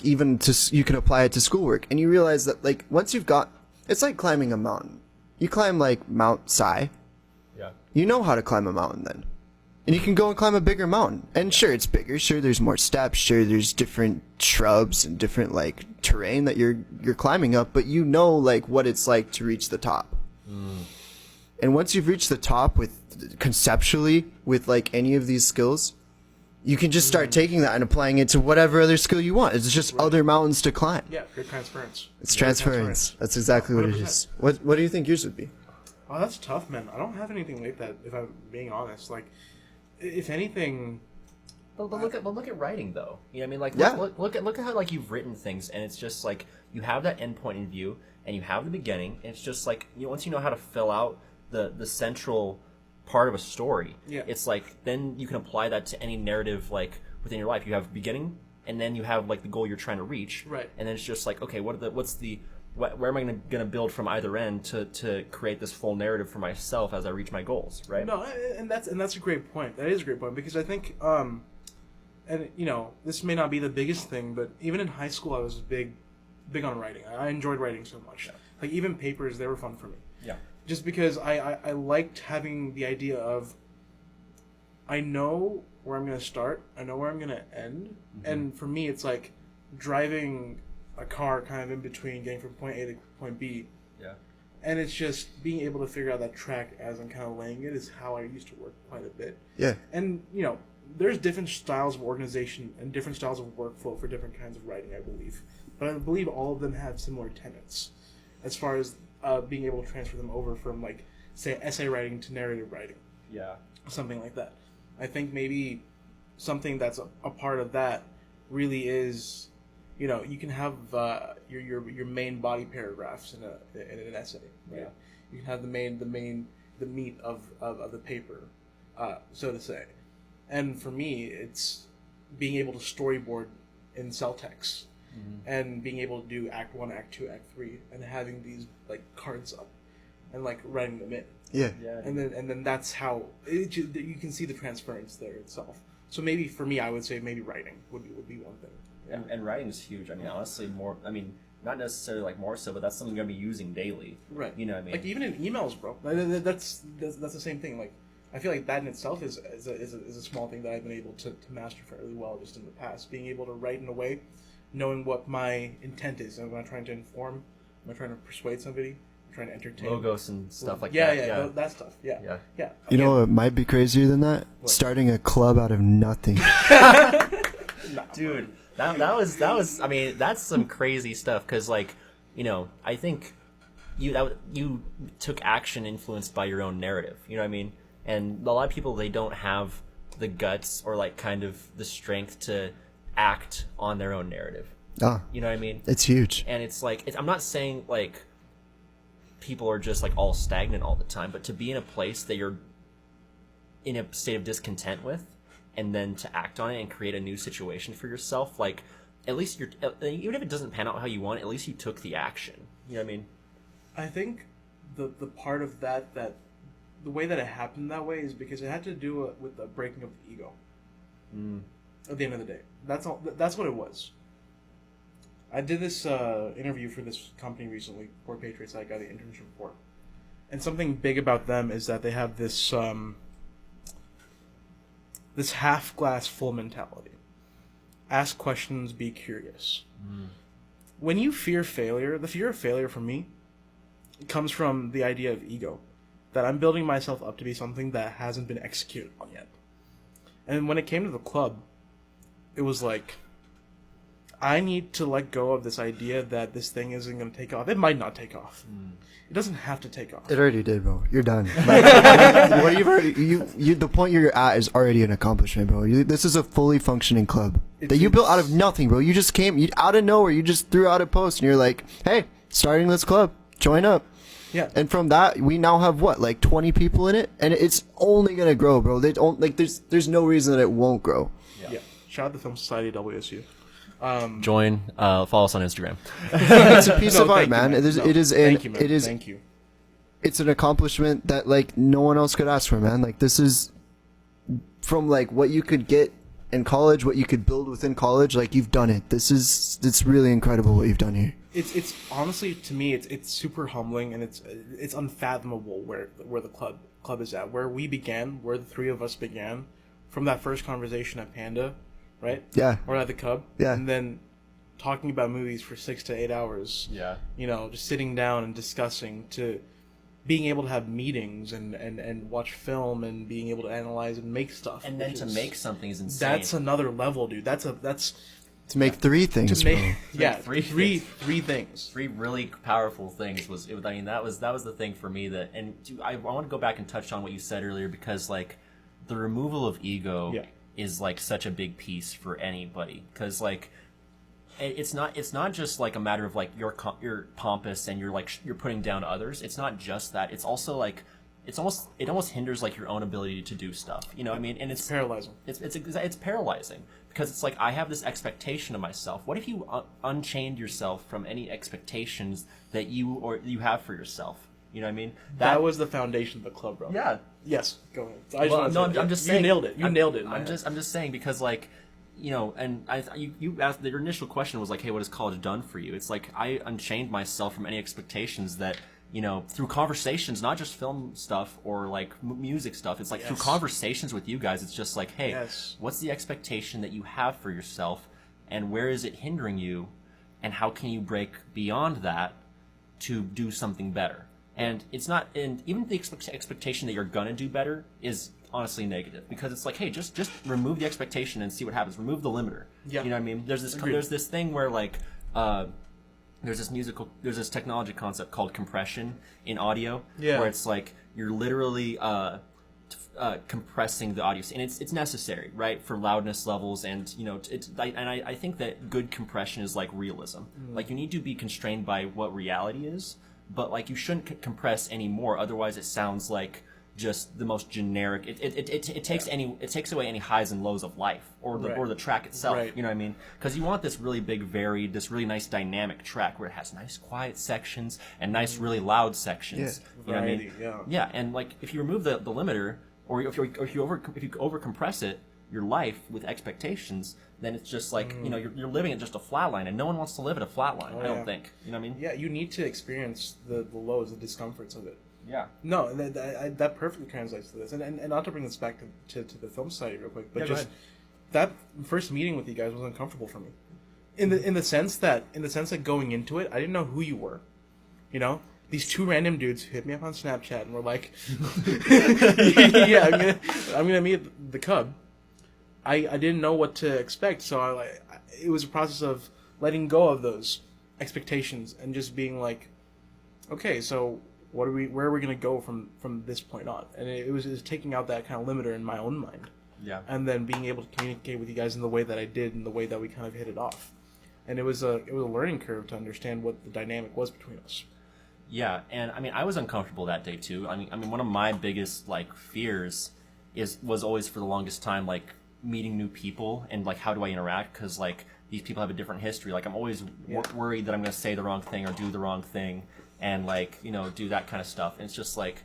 even you can apply it to schoolwork, and you realize that like once you've got, it's like climbing a mountain. You climb like Mount Si, Yeah. you know how to climb a mountain then, and you can go and climb a bigger mountain. And sure, it's bigger. Sure, there's more steps. Sure, there's different shrubs and different like terrain that you're climbing up. But you know like what it's like to reach the top. And once you've reached the top conceptually with like any of these skills, you can just start taking that and applying it to whatever other skill you want. It's just other mountains to climb. Yeah, good transference. It's transference. That's exactly what it is. What do you think yours would be? Oh, that's tough, man. I don't have anything like that, if I'm being honest. Like, if anything... But look at writing though. You know what I mean? Like Yeah. look at how like you've written things, and it's just like you have that end point in view, and you have the beginning. And it's just like once you know how to fill out the central part of a story, it's like then you can apply that to any narrative like within your life. You have beginning, and then you have like the goal you're trying to reach, right? And then it's just like, okay, where am I going to build from either end to create this full narrative for myself as I reach my goals, right? No, and that's a great point. That is a great point because I think and this may not be the biggest thing, but even in high school, I was big on writing. I enjoyed writing so much. Yeah. Like even papers, they were fun for me. Yeah. Just because I liked having the idea of, I know where I'm going to start, I know where I'm going to end, and for me, it's like driving a car kind of in between, getting from point A to point B. Yeah. And it's just being able to figure out that track as I'm kind of laying it is how I used to work quite a bit. Yeah. And, there's different styles of organization and different styles of workflow for different kinds of writing, I believe. But I believe all of them have similar tenets as far as being able to transfer them over from, like, say, essay writing to narrative writing. Yeah. Something like that. I think maybe something that's a part of that really is, you can have your main body paragraphs in an essay, right? Yeah. You can have the meat of the paper, so to say. And for me, it's being able to storyboard in cell text, and being able to do Act 1, Act 2, Act 3, and having these like cards up, and like writing them in. Yeah. Yeah. And then that's how you can see the transference there itself. So maybe for me, I would say maybe writing would be one thing. And writing is huge. I mean, honestly, more. I mean, not necessarily like more so, but that's something you're gonna be using daily. Right. You know what I mean? Like even in emails, bro. That's the same thing. Like I feel like that in itself is a small thing that I've been able to master fairly well just in the past. Being able to write in a way, knowing what my intent is. Am I trying to inform? Am I trying to persuade somebody? Am I trying to entertain? Logos and stuff like that. that. Yeah, that stuff. Yeah. Yeah. Yeah. You know what might be crazier than that? What? Starting a club out of nothing. Dude, that was. I mean, that's some crazy stuff. Because like, I think you took action influenced by your own narrative. You know what I mean? And a lot of people, they don't have the guts or like kind of the strength to act on their own narrative. Ah, You know what I mean? it's huge. And it's like, I'm not saying like people are just like all stagnant all the time, but to be in a place that you're in a state of discontent with, and then to act on it and create a new situation for yourself, like at least even if it doesn't pan out how you want, at least you took the action. You know what I mean? I think the part of that the way that it happened that way is because it had to do with the breaking of the ego. At the end of the day, that's all. That's what it was. I did this interview for this company recently, for Patriots, that I got the internship for, and something big about them is that they have this this half glass full mentality. Ask questions, be curious. When you fear failure, the fear of failure for me comes from the idea of ego, that I'm building myself up to be something that hasn't been executed on yet. And when it came to the club, it was like, I need to let go of this idea that this thing isn't going to take off. It might not take off. It doesn't have to take off. It already did, bro. You're done. What you've already, the point you're at is already an accomplishment, bro. This is a fully functioning club that you built out of nothing, bro. You just came out of nowhere. You just threw out a post, and you're like, "Hey, starting this club, join up." Yeah. And from that, we now have what, like 20 people in it, and it's only gonna grow, bro. They don't like. There's no reason that it won't grow. Yeah. Shout out to Film Society WSU. Join, follow us on Instagram. It's a piece of art, thank you, man. man. It is Thank you, man. it is Thank you. it's an accomplishment that like no one else could ask for, man. Like this is from like what you could get in college, what you could build within college. Like you've done it. It's really incredible what you've done here. It's honestly, to me, it's super humbling, and it's unfathomable where the club is at, where we began, where the three of us began, from that first conversation at Panda, right? Yeah. Or at the Cub. Yeah. And then talking about movies for 6 to 8 hours. Yeah. Just sitting down and discussing, to being able to have meetings and watch film and being able to analyze and make stuff. And then to make something is insane. That's another level, dude. That's To make three things, to make bro. yeah, Three three things. Three really powerful things I mean, that was the thing for me that, and I want to go back and touch on what you said earlier, because like the removal of ego is like such a big piece for anybody, because like it's not just like a matter of like you're pompous and you're putting down others. It's not just that. It's also like it almost hinders like your own ability to do stuff. You know what I mean? And it's Paralyzing. It's paralyzing, because it's like I have this expectation of myself. What if you unchained yourself from any expectations that you have for yourself? You know what I mean? That was the foundation of the club, bro. Yeah. Yes. Go ahead. I'm just saying. You nailed it. You nailed it. I'm just saying, because like, you know, and you asked, your initial question was like, hey, what has college done for you? It's like I unchained myself from any expectations that, you know, through conversations, not just film stuff or like music stuff. It's like through conversations with you guys, it's just like, hey, what's the expectation that you have for yourself, and where is it hindering you, and how can you break beyond that to do something better? And it's not, and even the expectation that you're gonna do better is honestly negative, because it's like, hey, just remove the expectation and see what happens. Remove the limiter. Yeah. You know what I mean? There's this thing where like there's this technology concept called compression in audio, where it's like you're literally compressing the audio, and it's necessary, right, for loudness levels, and you know, I think that good compression is like realism. Like you need to be constrained by what reality is, but like you shouldn't compress anymore, otherwise it sounds like just the most generic. It takes away any highs and lows of life, or the track itself. Right. You know what I mean? Because you want this really big, varied, this really nice dynamic track where it has nice quiet sections and nice, really loud sections. You know what I mean? Yeah. And like if you remove the limiter, or if you over compress it, your life with expectations, then it's just like, you know, you're living at just a flat line, and no one wants to live at a flat line. I don't think. You know what I mean? Yeah, you need to experience the lows, the discomforts of it. Yeah. No, that perfectly translates to this, and not to bring this back to the film society real quick, but just that first meeting with you guys was uncomfortable for me, in the sense that going into it, I didn't know who you were, you know. These two random dudes hit me up on Snapchat and were like, "Yeah, I'm gonna meet the Cub." I didn't know what to expect, so it was a process of letting go of those expectations and just being like, "Okay, so where are we going to go from this point on?" And it was taking out that kind of limiter in my own mind. Yeah. And then being able to communicate with you guys in the way that I did, and the way that we kind of hit it off. And it was a learning curve to understand what the dynamic was between us. Yeah, and I mean, I was uncomfortable that day too. I mean, one of my biggest like fears was always, for the longest time, like meeting new people and like how do I interact, because like these people have a different history. Like I'm always worried that I'm going to say the wrong thing or do the wrong thing, and like, you know, do that kind of stuff. And it's just like,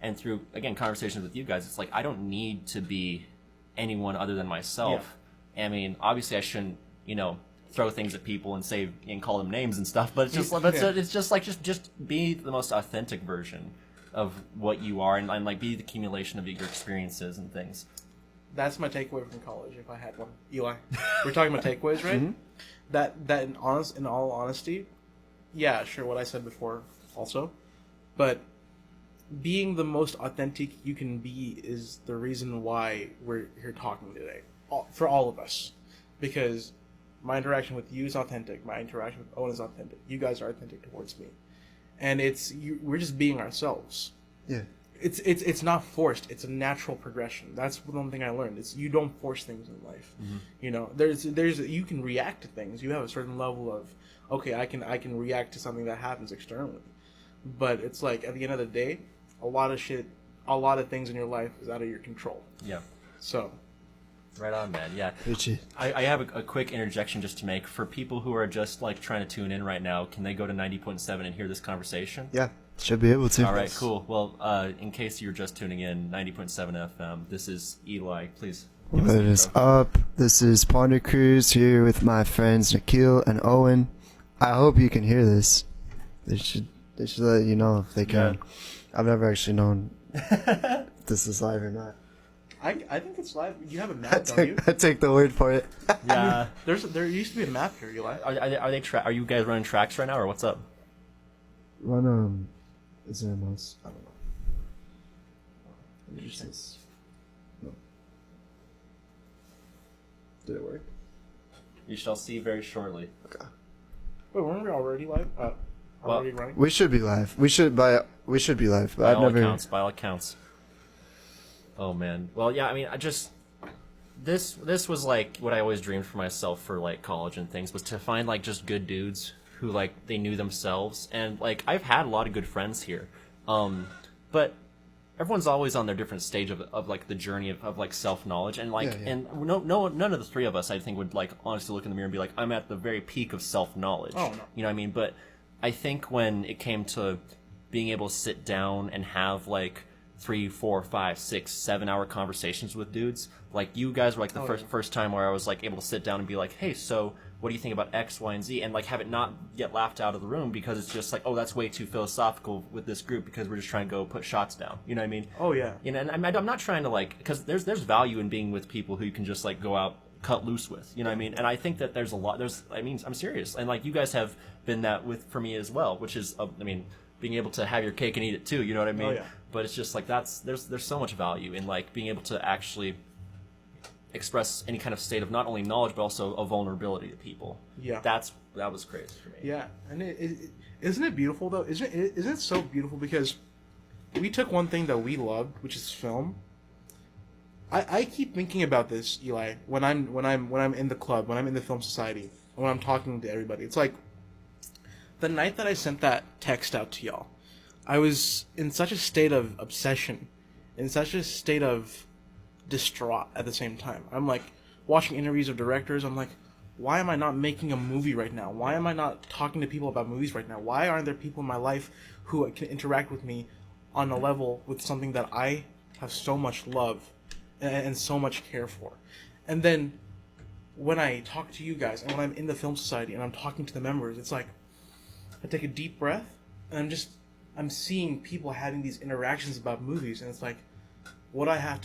and through again conversations with you guys, it's like I don't need to be anyone other than myself. I mean, obviously I shouldn't, you know, throw things at people and say and call them names and stuff, but it's just it's just like just be the most authentic version of what you are, and like be the accumulation of your experiences and things. That's my takeaway from college, if I had one. Eli, we're talking about takeaways, right? Mm-hmm. That in all honesty, yeah, sure, what I said before also, but being the most authentic you can be is the reason why we're here talking today, for all of us, because my interaction with you is authentic. My interaction with Owen is authentic. You guys are authentic towards me, and we're just being ourselves. Yeah. It's not forced. It's a natural progression. That's one thing I learned. It's you don't force things in life. Mm-hmm. You know, there's you can react to things. You have a certain level of, okay, I can react to something that happens externally, but it's like at the end of the day, a lot of things in your life is out of your control. Yeah. So. Right on, man. Yeah. I have a quick interjection just to make for people who are just like trying to tune in right now. Can they go to 90.7 and hear this conversation? Yeah, should be able to. All right, cool. Well, in case you're just tuning in, 90.7 FM. This is Eli. Please. What is up? This is Ponder Cruise here with my friends Nikhil and Owen. I hope you can hear this. They should let you know if they can. Yeah. I've never actually known if this is live or not. I think it's live. You have a map, don't you? I take the word for it. Yeah. There used to be a map here, Eli. Are you guys running tracks right now, or what's up? Is there a mouse? I don't know. Interesting. No. Did it work? You shall see very shortly. Okay. Wait, weren't we already live? Already running? We should be live. We should be live. But by all accounts. Oh man. Well, yeah. I mean, this was like what I always dreamed for myself for like college and things, was to find like just good dudes who like they knew themselves, and like I've had a lot of good friends here, but everyone's always on their different stage of like the journey of like self knowledge, and like and none of the three of us I think would like honestly look in the mirror and be like, I'm at the very peak of self knowledge. Oh no. You know what I mean? But I think when it came to being able to sit down and have like 3, 4, 5, 6, 7 hour conversations with dudes. Like, you guys were like the first time where I was like able to sit down and be like, hey, so what do you think about X, Y, and Z? And like have it not get laughed out of the room because it's just like, oh, that's way too philosophical with this group because we're just trying to go put shots down. You know what I mean? Oh yeah. You know, and I'm not trying to like, because there's value in being with people who you can just like go out, cut loose with. You know what I mean? And I think that there's a lot. I'm serious, and like you guys have been that for me as well, which is being able to have your cake and eat it too. You know what I mean? Oh, yeah. But it's just like there's so much value in like being able to actually express any kind of state of not only knowledge but also a vulnerability to people. Yeah. That was crazy for me. Yeah, and isn't it beautiful though? Isn't it so beautiful because we took one thing that we loved, which is film. I keep thinking about this, Eli, when I'm in the club, when I'm in the film society, when I'm talking to everybody. It's like the night that I sent that text out to y'all, I was in such a state of obsession, in such a state of distraught at the same time. I'm like watching interviews of directors. I'm like, why am I not making a movie right now? Why am I not talking to people about movies right now? Why aren't there people in my life who can interact with me on a level with something that I have so much love and so much care for? And then when I talk to you guys and when I'm in the film society and I'm talking to the members, it's like I take a deep breath and I'm seeing people having these interactions about movies, and it's like, what do I have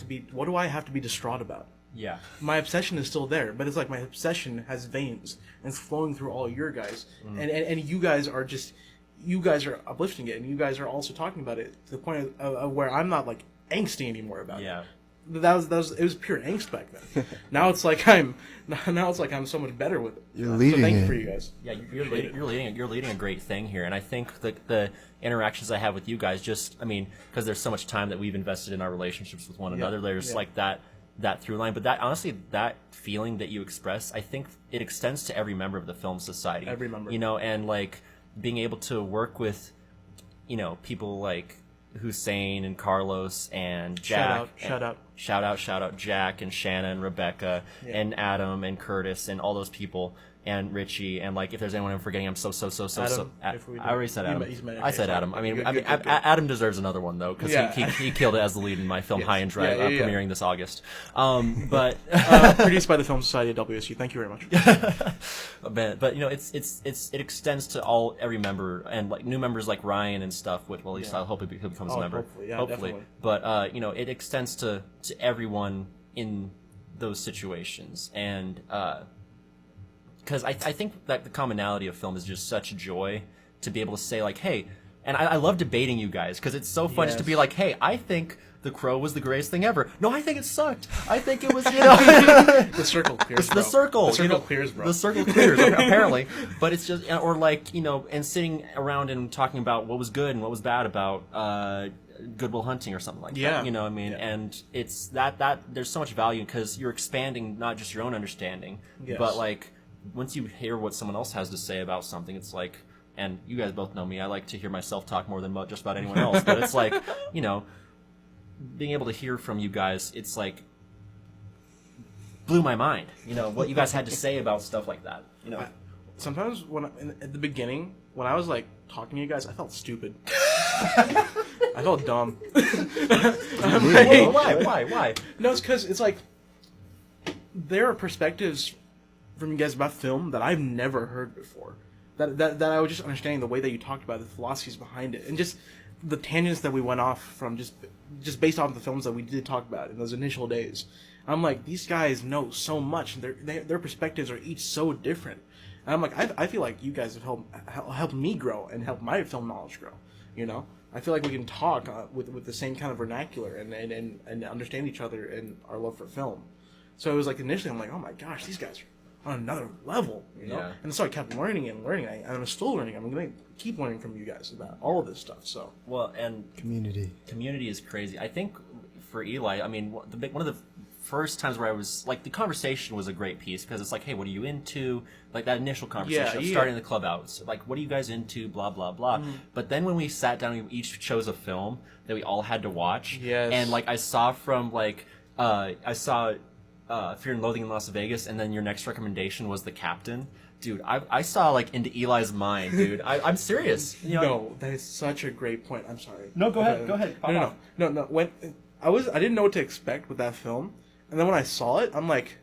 to be distraught about? Yeah. My obsession is still there, but it's like my obsession has veins and it's flowing through all your guys, and you guys are uplifting it, and you guys are also talking about it to the point of where I'm not like angsty anymore about it. It was pure angst back then. Now it's like I'm so much better with it. You're leading so thank it. you for you guys. Yeah, you're leading a great thing here, and I think the interactions I have with you guys, because there's so much time that we've invested in our relationships with one another. There's like that through line, but that feeling that you express, I think it extends to every member of the film society. Every member, and like being able to work with, people like Hussein and Carlos and Jack. Shout out Jack and Shanna and Rebecca and Adam and Curtis and all those people and Richie, and like if there's anyone I'm forgetting, I'm so. I already said Adam. I said Adam. Good. Adam deserves another one though, because he killed it as the lead in my film High and Dry, premiering this August. But produced by the Film Society at WSU. Thank you very much. but it extends to every member, and like new members like Ryan and stuff. Which, well, at least I hope he becomes a member. Hopefully. But it extends to everyone in those situations, and because I think that the commonality of film is just such joy to be able to say like, hey, and I love debating you guys because it's so fun just to be like, hey, I think The Crow was the greatest thing ever. No, I think it sucked. I think it was, the circle clears, bro. The circle clears, bro. The circle clears, apparently. But it's just, or like, and sitting around and talking about what was good and what was bad about Good Will Hunting or something like that. You know what I mean? And it's that there's so much value because you're expanding not just your own understanding, but like once you hear what someone else has to say about something, it's like, and you guys both know me, I like to hear myself talk more than just about anyone else, but it's like, being able to hear from you guys, it's like blew my mind. What you guys had to say about stuff like that. Sometimes at the beginning, when I was like talking to you guys, I felt stupid. I felt dumb. Why? No, it's because it's like there are perspectives from you guys about film that I've never heard before. That I was just understanding the way that you talked about the philosophies behind it, and just the tangents that we went off from, just based off the films that we did talk about in those initial days. I'm like, these guys know so much, and their perspectives are each so different. And I'm like, I feel like you guys have helped me grow and helped my film knowledge grow. I feel like we can talk with the same kind of vernacular and understand each other and our love for film. So it was like initially I'm like, oh my gosh, these guys are on another level, And so I kept learning and learning. I'm still learning. I'm going to keep learning from you guys about all of this stuff. So and community is crazy. I think for Eli, one of the first times where I was like, the conversation was a great piece because it's like, hey, what are you into? Like that initial conversation of starting the club out. So like, what are you guys into? Blah blah blah. Mm-hmm. But then when we sat down, we each chose a film that we all had to watch. Yes. And like I saw from like Fear and Loathing in Las Vegas, and then your next recommendation was The Captain. Dude, I saw like Into Eli's Mind, dude. I'm serious. You know, No, that is such a great point. I'm sorry. No, go ahead. Go ahead. Pop off. No. When I didn't know what to expect with that film, and then when I saw it, I'm like,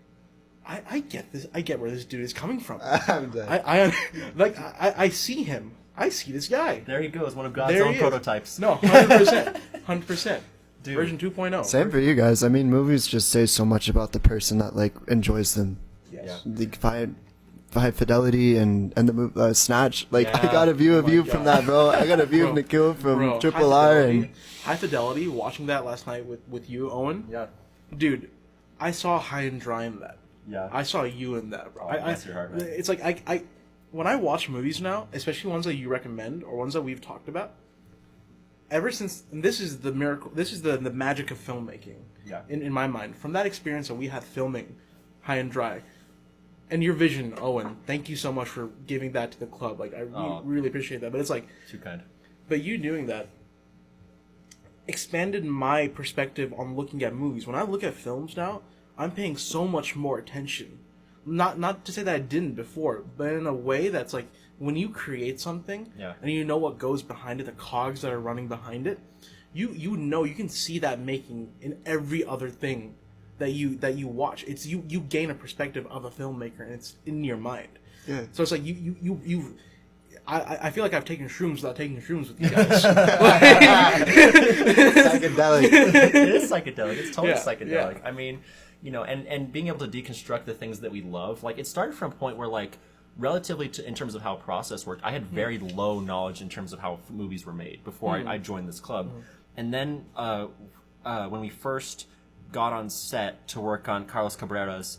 I get this. I get where this dude is coming from. I'm dead. I see him. I see this guy. There he goes, one of God's There own he is. prototypes. No, 100%, 100%. Dude. Version 2.0. Same for you guys. I mean, movies just say so much about the person that like enjoys them. Yes. The high fidelity and the Snatch. Like I Yeah. got a view of my you God. from that, bro. I got a view of Bro, Nikhil from Bro, Triple R and High Fidelity. Watching that last night with you, Owen. Yeah. Dude, I saw High and Dry in that. Yeah. I saw you in that, bro. Oh, bless your heart, man. It's like I when I watch movies now, especially ones that you recommend or ones that we've talked about. Ever since, and this is the miracle. This is the magic of filmmaking. Yeah. In my mind, from that experience that we had filming High and Dry, and your vision, Owen. Thank you so much for giving that to the club. Like I really appreciate that. But it's like, Too kind. but you doing that expanded my perspective on looking at movies. When I look at films now, I'm paying so much more attention. Not to say that I didn't before, but in a way that's like when you create something Yeah. and you know what goes behind it, the cogs that are running behind it, you know you can see that making in every other thing that you watch. It's you gain a perspective of a filmmaker and it's in your mind. yeah. So it's like I feel like I've taken shrooms without taking shrooms with you guys. Psychedelic. It is psychedelic. It's totally Yeah, psychedelic. yeah. I mean, you know, and being able to deconstruct the things that we love, like it started from a point where like relatively in terms of how process worked, I had very low knowledge in terms of how movies were made before I joined this club. And then when we first got on set to work on Carlos Cabrera's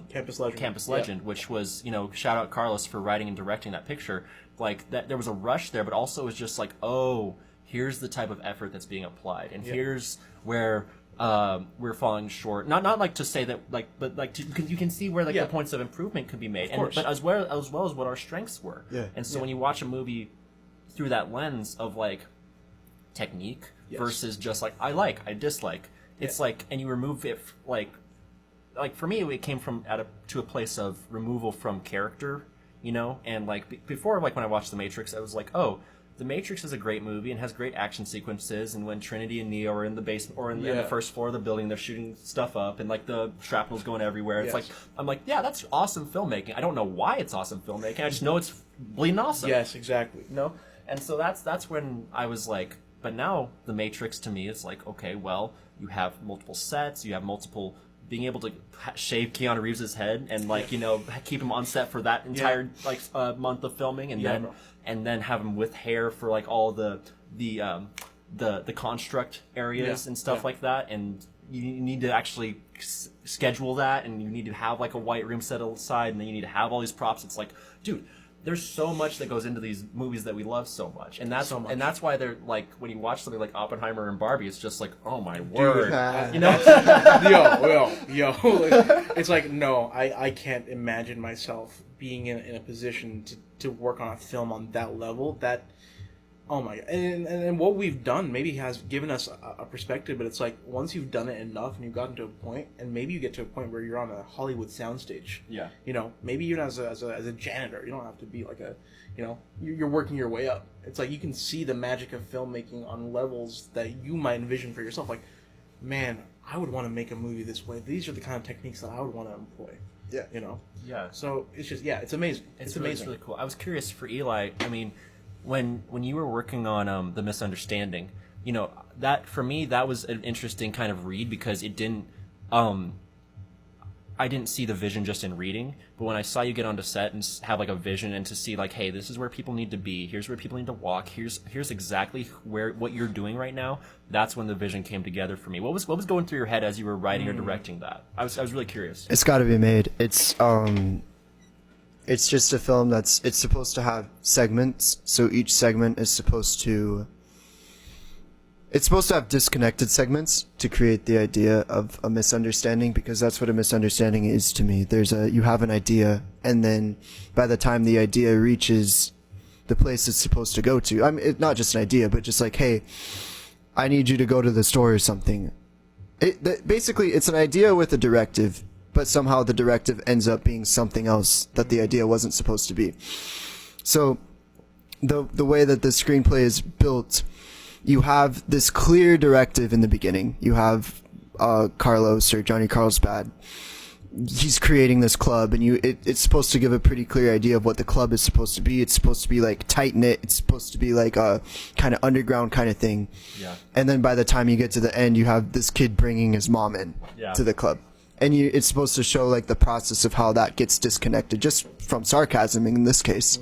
Campus Legend. Campus Yeah. Legend, which was, you know, shout out Carlos for writing and directing that picture. Like that, there was a rush there, but also it was just like, oh, here's the type of effort that's being applied, and here's where we're falling short. Not like to say that, like, but like you can see where like the points of improvement could be made, but as well as what our strengths were. Yeah. And so when you watch a movie through that lens of like technique versus just like I dislike. It's like, and you remove it like for me, it came from to a place of removal from character, you know, and like before, like when I watched The Matrix, I was like, oh, The Matrix is a great movie and has great action sequences, and when Trinity and Neo are in the basement or in the first floor of the building, they're shooting stuff up, and like the shrapnel's going everywhere. It's like I'm like, yeah, that's awesome filmmaking. I don't know why it's awesome filmmaking. I just know it's bleeding awesome. Yes, exactly. You know, and so that's when I was like, but now The Matrix to me is like, okay, well, you have multiple sets, you have multiple, being able to shave Keanu Reeves' head and like, you know, keep him on set for that entire like month of filming, and then have him with hair for like all the construct areas and stuff like that, and you need to actually schedule that, and you need to have like a white room set aside, and then you need to have all these props. It's like, dude, there's so much that goes into these movies that we love so much, and that's why they're like, when you watch something like Oppenheimer and Barbie, it's just like, oh my word, you know? yo, it's like, no, I can't imagine myself being in a position to work on a film on that level. That, oh my, and what we've done maybe has given us a perspective, but it's like once you've done it enough and you've gotten to a point, and maybe you get to a point where you're on a Hollywood soundstage. Yeah. You know, maybe even as a janitor, you don't have to be like a, you know, you're working your way up. It's like you can see the magic of filmmaking on levels that you might envision for yourself. Like, man, I would want to make a movie this way. These are the kind of techniques that I would want to employ. Yeah. You know? Yeah. So it's just, it's amazing. It's amazing. It's really cool. I was curious for Eli. I mean, when you were working on The Misunderstanding, you know, that for me, that was an interesting kind of read, because it didn't I didn't see the vision just in reading, but when I saw you get onto set and have like a vision, and to see like, hey, this is where people need to be, here's where people need to walk, here's exactly what you're doing right now, that's when the vision came together for me. What was going through your head as you were writing or directing that? I was really curious. It's got to be made. It's just a film it's supposed to have segments, so each segment is supposed to have disconnected segments to create the idea of a misunderstanding, because that's what a misunderstanding is to me. You have an idea, and then by the time the idea reaches the place it's supposed to go to, not just an idea, but just like, hey, I need you to go to the store or something. Basically, it's an idea with a directive, but somehow the directive ends up being something else that the idea wasn't supposed to be. So the way that the screenplay is built, you have this clear directive in the beginning. You have Carlos, or Johnny Carlsbad. He's creating this club, and it's supposed to give a pretty clear idea of what the club is supposed to be. It's supposed to be like tight knit. It's supposed to be like a kind of underground kind of thing. Yeah. And then by the time you get to the end, you have this kid bringing his mom in to the club, and it's supposed to show like the process of how that gets disconnected, just from sarcasm in this case,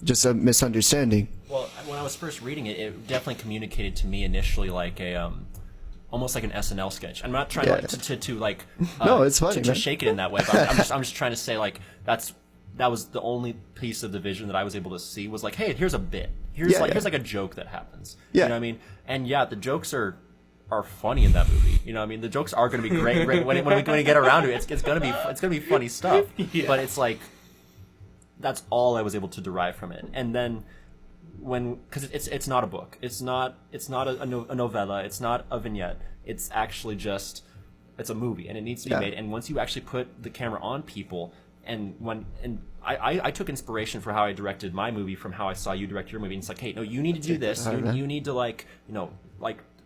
just a misunderstanding. Well, when I was first reading it, it definitely communicated to me initially like a almost like an SNL sketch. I'm not trying to no, it's funny, to shake it in that way, but I'm just trying to say like that was the only piece of the vision that I was able to see was like, hey, here's a bit. Here's like a joke that happens. Yeah. You know what I mean? And yeah, the jokes are funny in that movie. You know what I mean? The jokes are going to be great when we get around to it. It's going to be funny stuff. Yeah. But it's like that's all I was able to derive from it. And then because it's not a book, it's not a novella, it's not a vignette, it's actually just it's a movie, and it needs to be made. And once you actually put the camera on people, and I took inspiration for how I directed my movie from how I saw you direct your movie. And it's like, hey, no, you need to do this. You need to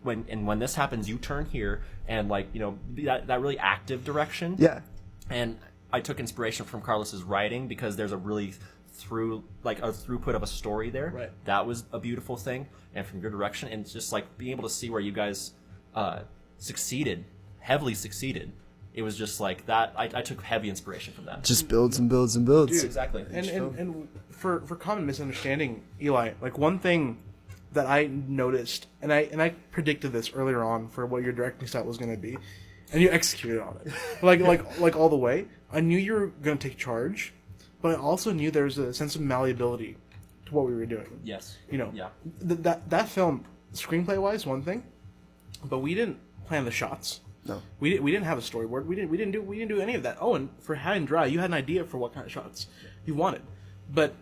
when this happens, you turn here, and that really active direction. Yeah. And I took inspiration from Carlos's writing because there's a really throughput of a story there. Right. That was a beautiful thing, and from your direction, and it's just like being able to see where you guys heavily succeeded. It was just like that. I took heavy inspiration from that. Just builds and builds and builds. Dude, exactly. And for common misunderstanding, Eli, like one thing that I noticed, and I predicted this earlier on for what your directing style was going to be, and you executed on it, like all the way. I knew you were going to take charge, but I also knew there was a sense of malleability to what we were doing. Yes. Yeah. That film, screenplay wise, one thing, but we didn't plan the shots. No. We didn't have a storyboard. We didn't do any of that. Oh, and for High and Dry, you had an idea for what kind of shots you wanted, but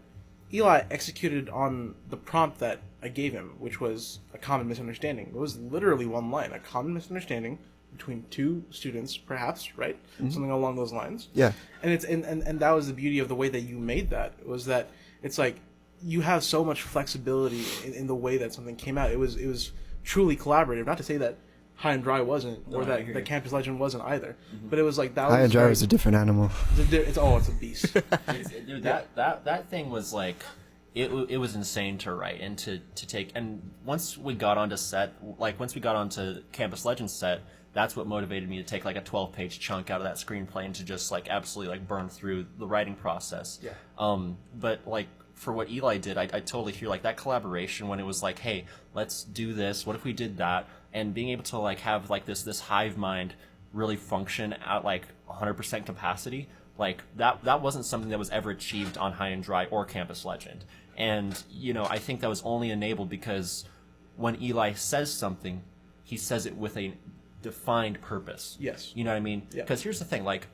Eli executed on the prompt that I gave him, which was a common misunderstanding. It was literally one line: a common misunderstanding between two students, perhaps, right? Mm-hmm. Something along those lines. Yeah. And it's and that was the beauty of the way that you made that, was that it's like you have so much flexibility in the way that something came out. It was truly collaborative. Not to say that High and Dry wasn't, or that the Campus Legend wasn't either. Mm-hmm. But it was like that. High and Dry was a different animal. It's a beast. Dude, that thing was like, it was insane to write and to take. And once we got onto set, once we got onto Campus Legend set, that's what motivated me to take like a 12-page chunk out of that screenplay and to just like absolutely like burn through the writing process. Yeah. But like for what Eli did, I totally hear like that collaboration when it was like, hey, let's do this. What if we did that? And being able to like have like this hive mind really function at like 100% capacity, like that wasn't something that was ever achieved on High and Dry or Campus Legend. And I think that was only enabled because when Eli says something, he says it with a defined purpose. Yes. You know what I mean? Yeah. Because here's the thing, like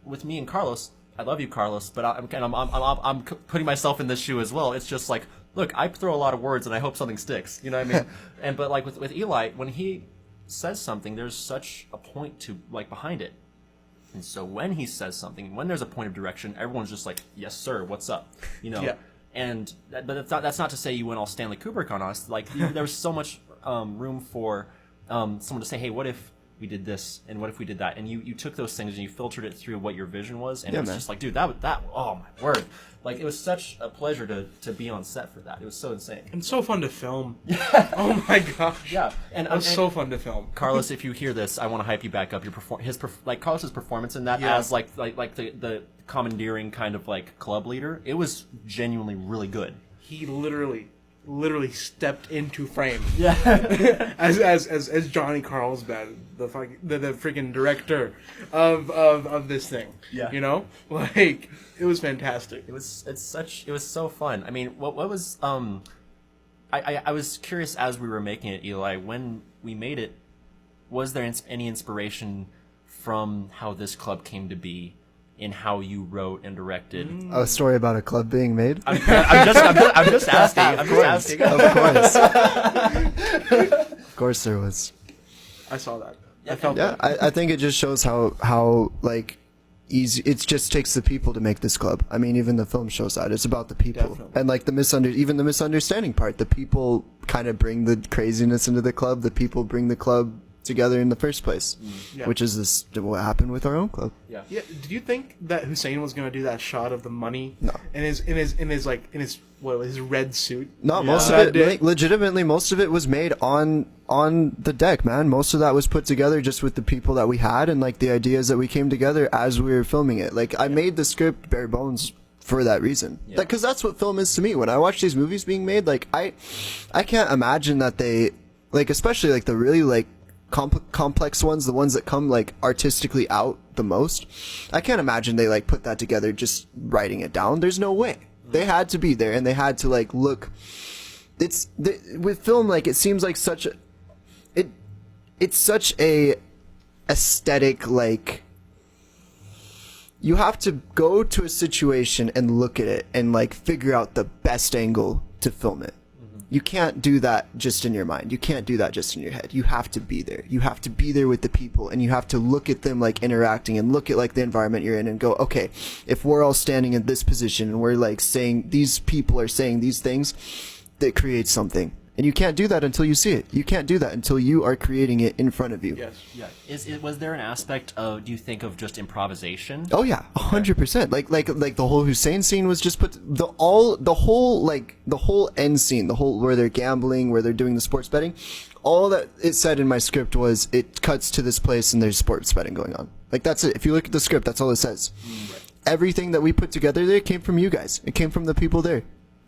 with me and Carlos, I love you, Carlos, but I'm putting myself in this shoe as well. It's just like, look, I throw a lot of words and I hope something sticks. You know what I mean? But like with Eli, when he says something, there's such a point to like behind it. And so when he says something, when there's a point of direction, everyone's just like, yes, sir, what's up? Yeah. And but that's not to say you went all Stanley Kubrick on us. Like there was so much room for someone to say, hey, what if we did this and what if we did that? And you took those things and you filtered it through what your vision was, and it was just like, dude, that oh my word, like it was such a pleasure to be on set for that. It was so insane and so fun to film. Oh my gosh. Yeah, and it was so fun to film. Carlos, if you hear this, I want to hype you back up. Your Carlos's performance in that as like the commandeering kind of like club leader, it was genuinely really good. He literally stepped into frame. Yeah. as Johnny Carlsbad, the freaking director of this thing. Yeah. Like it was fantastic. It was so fun. I mean, what was I was curious as we were making it, Eli, when we made it, was there any inspiration from how this club came to be in how you wrote and directed? A story about a club being made? I'm just asking. Of course. Of course there was. I saw that. I felt Yeah, I think it just shows how like easy it just takes the people to make this club. I mean, even the film shows that it's about the people. Definitely. And like even the misunderstanding part. The people kind of bring the craziness into the club. The people bring the club together in the first place, Yeah. which is what happened with our own club. Yeah. Yeah. Did you think that Hussein was gonna do that shot of the money? No. In his his red suit? No, Yeah. most of it, like, legitimately, most of it was made on the deck, man. Most of that was put together just with the people that we had and like the ideas that we came together as we were filming it. Like, I made the script bare bones for that reason. Yeah. Like, 'cause that's what film is to me. When I watch these movies being made, like, I can't imagine that they, like, especially like the really like complex ones, the ones that come like artistically out the most. I can't imagine they like put that together just writing it down. There's no way. They had to be there and they had to like look. With film, like, it seems like it's such a aesthetic, like, you have to go to a situation and look at it and like figure out the best angle to film it. You can't do that just in your mind. You can't do that just in your head. You have to be there. You have to be there with the people, and you have to look at them like interacting and look at like the environment you're in and go, okay, if we're all standing in this position and we're like saying, these people are saying these things, that creates something. And you can't do that until you see it. You can't do that until you are creating it in front of you. Yes. Yeah. Was there an aspect of, do you think, of just improvisation? Oh yeah, 100%. Like the whole Hussein scene was just put the whole end scene, the whole where they're gambling, where they're doing the sports betting. All that it said in my script was it cuts to this place and there's sports betting going on. Like, that's it. If you look at the script, that's all it says. Right. Everything that we put together there came from you guys. It came from the people there.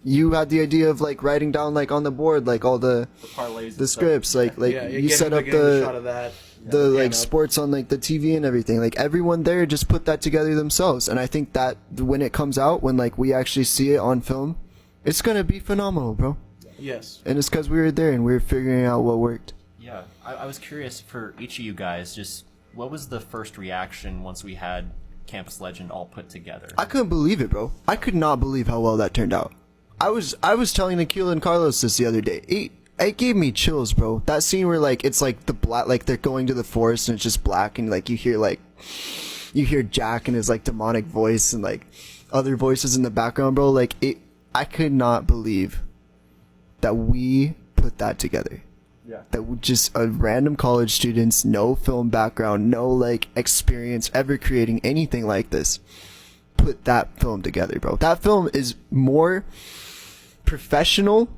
You had the idea of like writing down like on the board like all the parlays, the scripts, like you set up shot of that. the like sports on like the TV and everything. Like, everyone there just put that together themselves, and I think that when it comes out, when like we actually see it on film, it's gonna be phenomenal, bro. Yes. And it's because we were there and we were figuring out what worked. Yeah, I was curious for each of you guys, just what was the first reaction once we had Campus Legend all put together? I couldn't believe it, bro. I could not believe how well that turned out. I was telling Nikhil and Carlos this the other day. It gave me chills, bro. That scene where like it's like the black, like they're going to the forest and it's just black, and like you hear Jack and his like demonic voice and like other voices in the background, bro. Like, I could not believe that we put that together. Yeah. That we just random college students, no film background, no like experience ever creating anything like this, put that film together, bro. That film is more professionally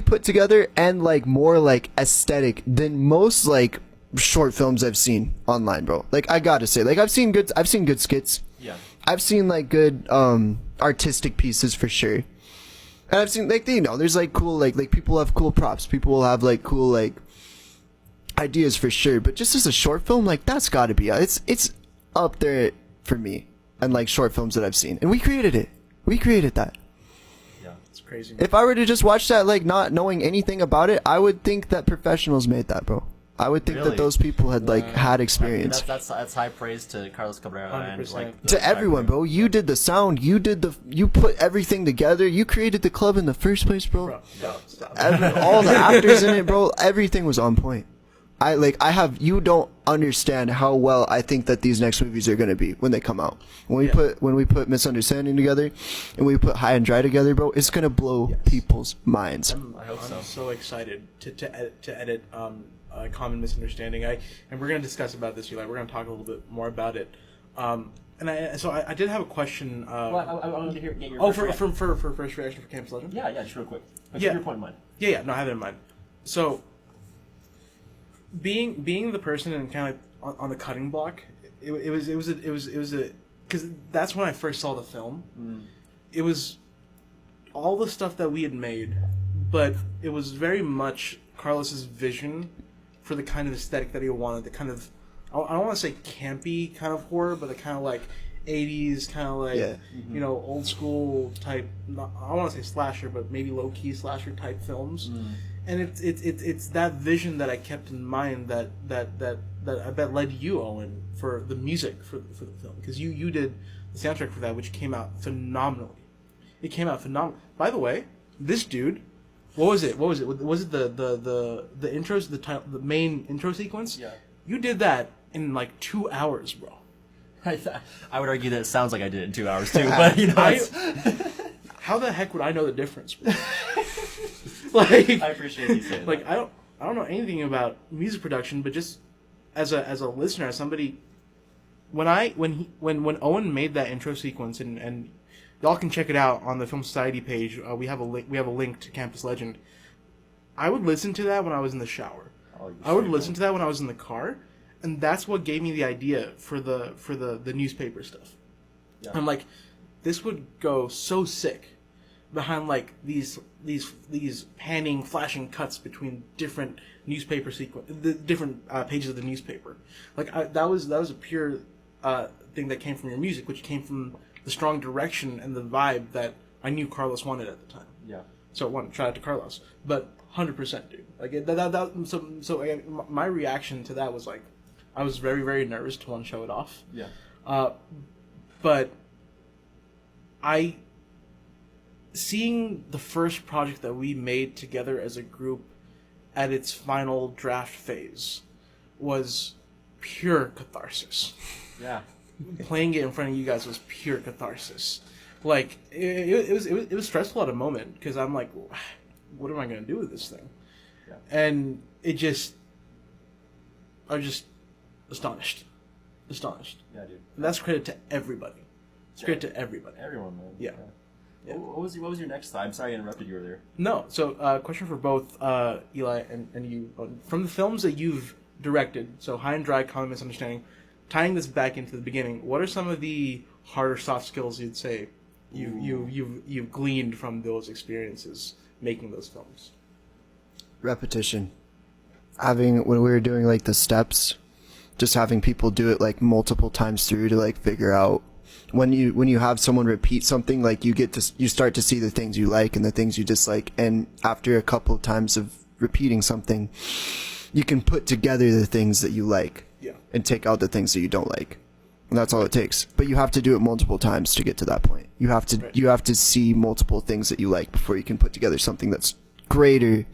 put together and like more like aesthetic than most like short films I've seen online, bro. Like, I gotta say, like, I've seen good skits. Yeah. I've seen like good artistic pieces for sure. And I've seen, like, you know, there's like cool, like people have cool props. People will have like cool like ideas for sure. But just as a short film, like, that's gotta be it's up there for me. And like short films that I've seen, and we created it. We created that. Yeah. It's crazy. If I were to just watch that, like, not knowing anything about it, I would think that professionals made that, bro. I would think Really? that those people had like had experience. That's high praise to Carlos Cabrera and 100%. like To everyone, bro. You did the sound. You put everything together. You created the club in the first place, bro. Stop. All the actors in it, bro. Everything was on point. You don't understand how well I think that these next movies are gonna be when they come out. When we put Misunderstanding together, and we put High and Dry together, bro, it's gonna blow people's minds. I hope I'm so excited to edit Common Misunderstanding. And we're gonna discuss about this. Eli. We're gonna talk a little bit more about it. I did have a question. I wanted to get your for first reaction for Campus Legend. Yeah, just real quick. What's Yeah. your point in mind? Yeah. No, I have it in mind. So, being the person and kind of like on the cutting block, it was a because that's when I first saw the film. It was all the stuff that we had made, but it was very much Carlos's vision for the kind of aesthetic that he wanted. The kind of, I don't want to say campy kind of horror, but the kind of like 80s kind of like you know, old school type. Not, I don't want to say slasher, but maybe low key slasher type films. And it's that vision that I kept in mind that I bet led you, Owen, for the music for the film, because you did the soundtrack for that, which came out phenomenally. It came out phenomenal. By the way, this dude, what was it? Was it the intros, the main intro sequence? Yeah. You did that in like 2 hours, bro. I would argue that it sounds like I did it in 2 hours too, but you know, how the heck would I know the difference, bro? Like, I appreciate you saying like that. I don't know anything about music production, but just as a listener, as somebody, when Owen made that intro sequence, and y'all can check it out on the Film Society page. We have a link to Campus Legend. I would listen to that when I was in the shower. I would listen to that when I was in the car, and that's what gave me the idea for the newspaper stuff. Yeah. I'm like, this would go so sick behind like these panning, flashing cuts between different newspaper the different pages of the newspaper. Like that was a pure thing that came from your music, which came from the strong direction and the vibe that I knew Carlos wanted at the time. Yeah. So one, shout out to Carlos, but 100%, dude. Like so again, my reaction to that was like, I was very, very nervous to want to show it off. Yeah. But seeing the first project that we made together as a group at its final draft phase was pure catharsis. Yeah. Playing it in front of you guys was pure catharsis. Like it was stressful at a moment because I'm like, what am I going to do with this thing? Yeah. And I was just astonished. Yeah, dude. And that's credit to everybody. It's credit to everybody. Everyone, man. Yeah. Yeah. What was your next thought? I'm sorry I interrupted you earlier. No. So, question for both Eli and you. From the films that you've directed, so High and Dry, Common Misunderstanding, tying this back into the beginning, what are some of the harder soft skills you'd say you've gleaned from those experiences making those films? Repetition. When we were doing like the steps, just having people do it like multiple times through to like figure out when you have someone repeat something, like you start to see the things you like and the things you dislike, and after a couple of times of repeating something, you can put together the things that you like and take out the things that you don't like. And that's all it takes. But you have to do it multiple times to get to that point. You have to see multiple things that you like before you can put together something that's greater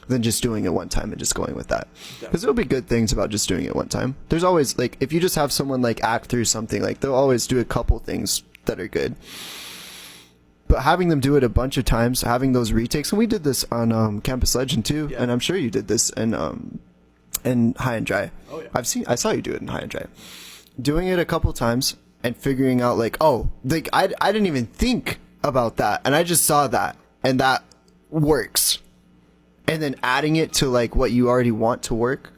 than just doing it one time and just going with that. Because there'll be good things about just doing it one time. There's always, like, if you just have someone like act through something, like they'll always do a couple things that are good. But having them do it a bunch of times, having those retakes, and we did this on Campus Legend too, and I'm sure you did this in High and Dry. Oh yeah. I saw you do it in High and Dry. Doing it a couple times and figuring out like, oh, like I didn't even think about that, and I just saw that, and that works. And then adding it to like what you already want to work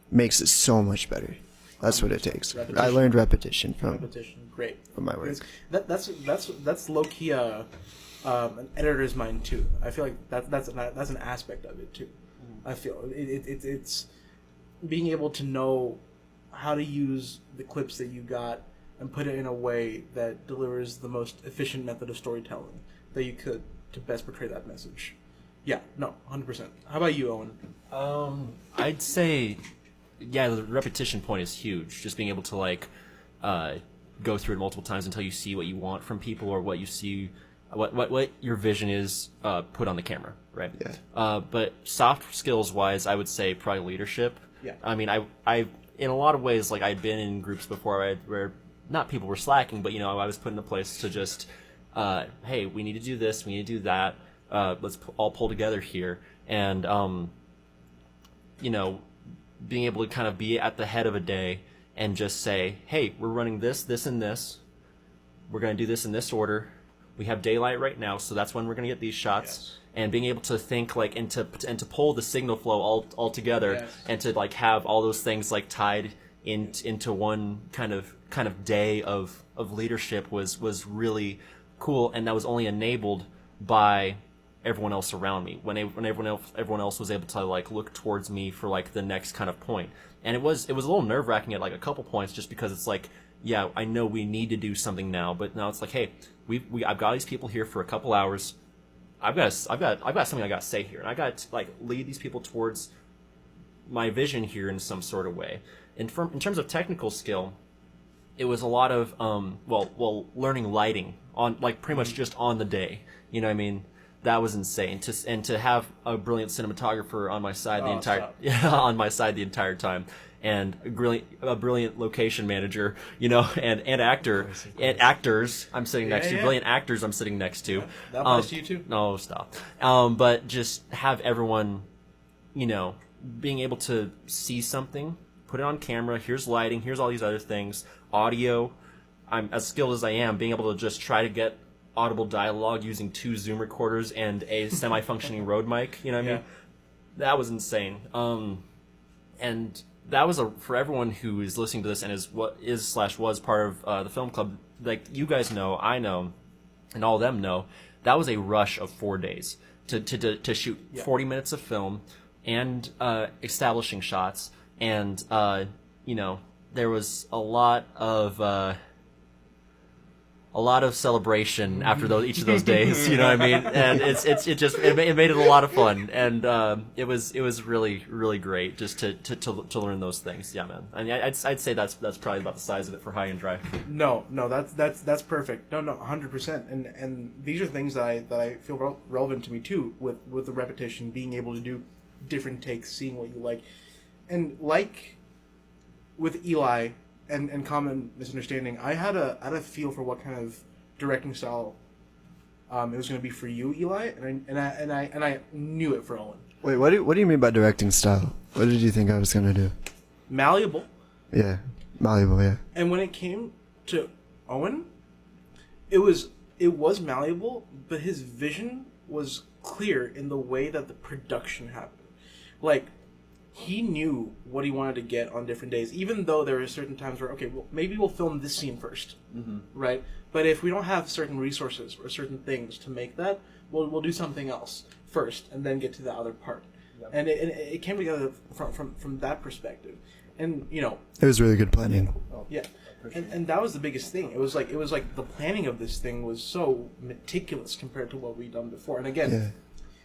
makes it so much better. That's what it takes. Repetition. I learned repetition from Great. from my work. That's low key an editor's mind too. I feel like that's an aspect of it too. I feel it's being able to know how to use the clips that you got and put it in a way that delivers the most efficient method of storytelling that you could to best portray that message. Yeah, no, 100%. How about you, Owen? I'd say, yeah, the repetition point is huge. Just being able to like go through it multiple times until you see what you want from people, or what you see, what your vision is put on the camera, right? Yeah. But soft skills wise, I would say probably leadership. Yeah. I mean, I in a lot of ways, like I'd been in groups before where not people were slacking, but I was put in a place to just, hey, we need to do this, we need to do that. Let's all pull together here, and being able to kind of be at the head of a day and just say, hey, we're running this, this, and this. We're going to do this in this order. We have daylight right now, so that's when we're going to get these shots. Yes. And being able to think like and to pull the signal flow all together, yes. and to like have all those things like tied into one kind of day of leadership was really cool, and that was only enabled by everyone else around me when everyone else was able to like look towards me for like the next kind of point. And it was a little nerve-wracking at like a couple points, just because it's like, yeah, I know we need to do something now, but now it's like, hey, I've got these people here for a couple hours. I've got something I got to say here, and I got to like lead these people towards my vision here in some sort of way. And in terms of technical skill, it was a lot of learning lighting on like pretty much just on the day. You know what I mean? That was insane. To have a brilliant cinematographer on my side the entire time, and a brilliant location manager, you know, and actors I'm sitting next to, brilliant actors I'm sitting next to. That applies to you too. No, stop. But just have everyone, you know, being able to see something, put it on camera, here's lighting, here's all these other things, audio. I'm as skilled as I am, being able to just try to get audible dialogue using 2 Zoom recorders and a semi-functioning Rode mic, you know what I mean? That was insane. And that was for everyone who is listening to this and was part of the film club, like you guys know, I know, and all of them know, that was a rush of 4 days to shoot 40 minutes of film and establishing shots, and you know, there was a lot of celebration after each of those days, you know what I mean? And it made it a lot of fun, and it was really, really great just to learn those things. Yeah, man. And I'd say that's probably about the size of it for High and Dry. No, that's perfect. No, 100%. And these are things that I feel relevant to me too, with the repetition, being able to do different takes, seeing what you like, and like with Eli. And common misunderstanding, I had a feel for what kind of directing style it was going to be for you, Eli, and I knew it for Owen. Wait, what do you mean by directing style? What did you think I was going to do? Malleable. Yeah, malleable. Yeah. And when it came to Owen, it was malleable, but his vision was clear in the way that the production happened. Like, he knew what he wanted to get on different days, even though there were certain times where, okay, well, maybe we'll film this scene first, right? But if we don't have certain resources or certain things to make that, we'll do something else first and then get to the other part. Yep. And it came together from that perspective. And, you know... It was really good planning. Yeah. And that was the biggest thing. It was like the planning of this thing was so meticulous compared to what we'd done before. And again,